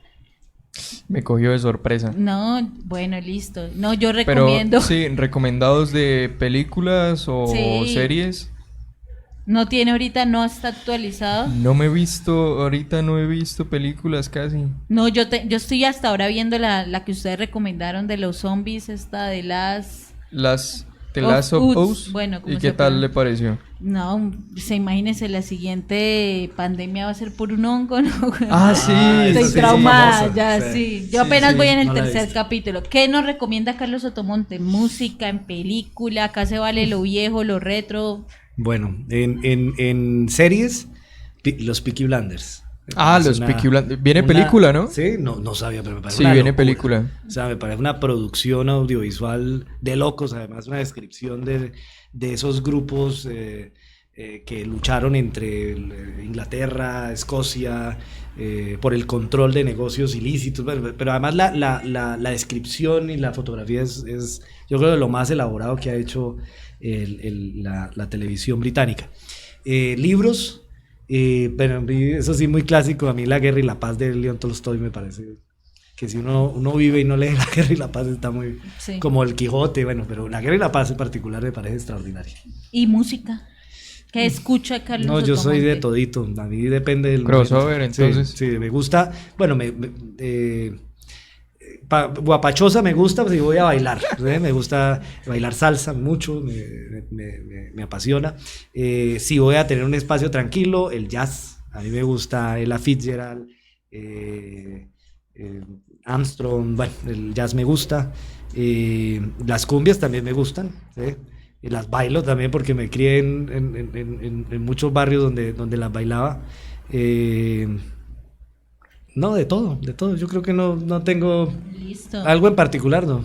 Me cogió de sorpresa. No, bueno, listo. No, yo recomiendo. Pero, sí, recomendados de películas o Sí. series. No tiene ahorita, no está actualizado. No he visto películas casi. No, yo estoy hasta ahora viendo la que ustedes recomendaron de los zombies, esta de The Last of Us. Bueno, ¿cómo ¿y se qué tal llama? le pareció? No, imagínense, la siguiente pandemia va a ser por un hongo, ¿no? Sí. Estoy esa sí, traumada, famosa, ya, sí. sí. Yo apenas voy en el no la he tercer visto. capítulo. ¿Qué nos recomienda Carlos Sotomonte? Música, en película, acá se vale lo viejo, lo retro. Bueno, en series, los Peaky Blinders. Es Los Peaky Blinders. Viene película, ¿no? Sí, no sabía, pero me parece Sí, una viene locura. película. O sea, me parece una producción audiovisual de locos, además una descripción de esos grupos que lucharon entre Inglaterra, Escocia, por el control de negocios ilícitos, pero además la descripción y la fotografía es yo creo de lo más elaborado que ha hecho la televisión británica. Libros, pero eso sí, muy clásico. A mí La Guerra y la Paz de León Tolstoy me parece que si uno vive y no lee La Guerra y la Paz está muy... Sí. Como El Quijote, bueno, pero La Guerra y la Paz en particular me parece extraordinaria. Y música. ¿Qué escucha Carlos No, yo soy de Sotomonte? todito, a mí depende del Crossover, momento. entonces. Sí, me gusta, bueno, guapachosa me gusta, pues si voy a bailar, ¿sí? Me gusta bailar salsa mucho, me apasiona. Si voy a tener un espacio tranquilo, el jazz, a mí me gusta Ella Fitzgerald, Armstrong, bueno, el jazz me gusta. Las cumbias también me gustan, ¿sí? Y las bailo también porque me crié en muchos barrios donde las bailaba. No, de todo. Yo creo que no tengo Listo. algo en particular, no.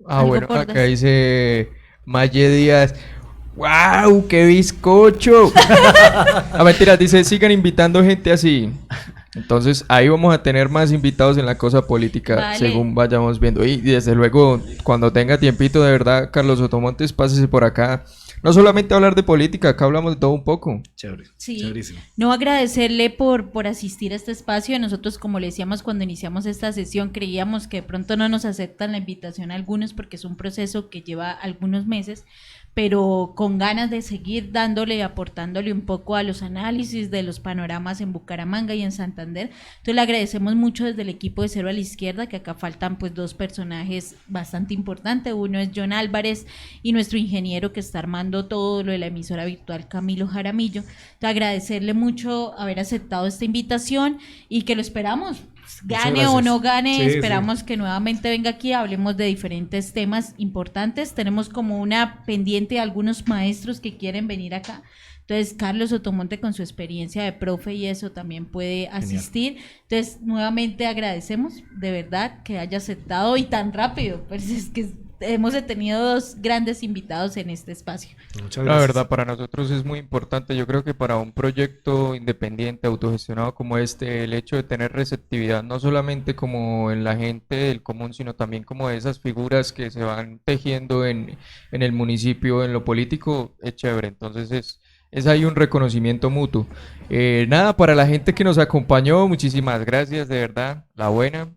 Algo Bueno, por acá decir. dice Maye Díaz. ¡Wow! ¡Qué bizcocho! Mentira, dice, sigan invitando gente así. Entonces, ahí vamos a tener más invitados en la cosa política, Vale. según vayamos viendo. Y desde luego, cuando tenga tiempito, de verdad, Carlos Sotomontes, pásese por acá. No solamente hablar de política, acá hablamos de todo un poco. Chévere. Sí. Chéverísimo. No, agradecerle por asistir a este espacio. Nosotros, como le decíamos cuando iniciamos esta sesión, creíamos que de pronto no nos aceptan la invitación a algunos porque es un proceso que lleva algunos meses, pero con ganas de seguir dándole y aportándole un poco a los análisis de los panoramas en Bucaramanga y en Santander. Entonces le agradecemos mucho desde el equipo de Cero a la Izquierda, que acá faltan pues dos personajes bastante importantes. Uno es John Álvarez y nuestro ingeniero que está armando todo lo de la emisora virtual, Camilo Jaramillo. Entonces agradecerle mucho haber aceptado esta invitación y que lo esperamos. Gane o no gane, sí, esperamos que nuevamente venga aquí, hablemos de diferentes temas importantes. Tenemos como una pendiente de algunos maestros que quieren venir acá. Entonces, Carlos Sotomonte, con su experiencia de profe y eso, también puede asistir. Entonces, nuevamente agradecemos de verdad que haya aceptado y tan rápido, pues es que hemos tenido dos grandes invitados en este espacio. Muchas La gracias. verdad, para nosotros es muy importante. Yo creo que para un proyecto independiente, autogestionado como este, el hecho de tener receptividad, no solamente como en la gente del común, sino también como de esas figuras que se van tejiendo en el municipio, en lo político, es chévere. Entonces es ahí un reconocimiento mutuo. Nada, para la gente que nos acompañó, muchísimas gracias, de verdad, la buena.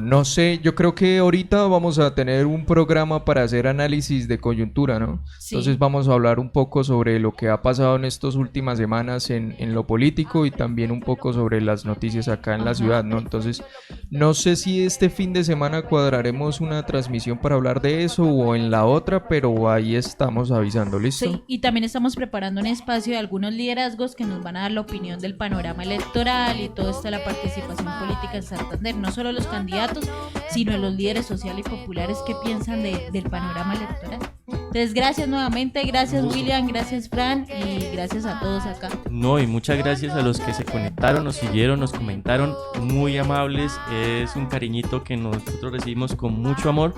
No sé, yo creo que ahorita vamos a tener un programa para hacer análisis de coyuntura, ¿no? Sí. Entonces vamos a hablar un poco sobre lo que ha pasado en estas últimas semanas en lo político y también un poco sobre las noticias acá en la ciudad, ¿no? Entonces, no sé si este fin de semana cuadraremos una transmisión para hablar de eso o en la otra, pero ahí estamos avisando, ¿listo? Sí, y también estamos preparando un espacio de algunos liderazgos que nos van a dar la opinión del panorama electoral y todo esto de la participación política en Santander, no solo los candidatos, sino los líderes sociales y populares que piensan del panorama electoral. Entonces, gracias nuevamente, gracias William, gracias Fran y gracias a todos acá. No, y muchas gracias a los que se conectaron, nos siguieron, nos comentaron, muy amables, es un cariñito que nosotros recibimos con mucho amor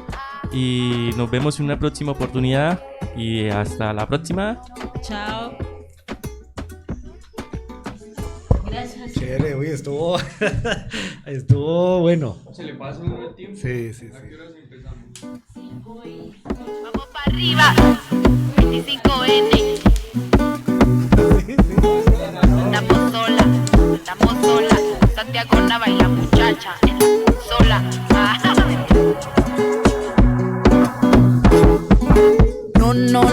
y nos vemos en una próxima oportunidad y hasta la próxima. Chao. Gracias. Chévere, uy, estuvo bueno. Se le pasa el tiempo. Sí, sí, sí. Vamos para arriba, 25N. Estamos sola. Santiago Nava y la muchacha sola.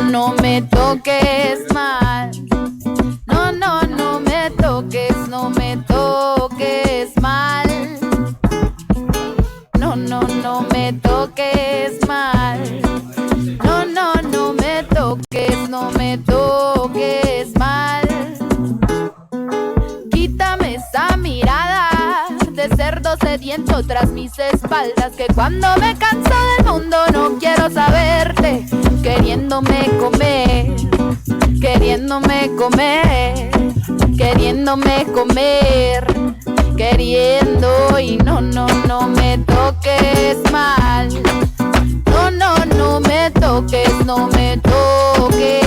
No me toques mal. No me toques, no me toques mal. No me toques mal. No me toques, no me toques mal. Quítame esa mirada de cerdo sediento tras mis espaldas, que cuando me canso del mundo no quiero saberte, queriéndome comer, queriendo y no me toques mal. No me toques, no me toques.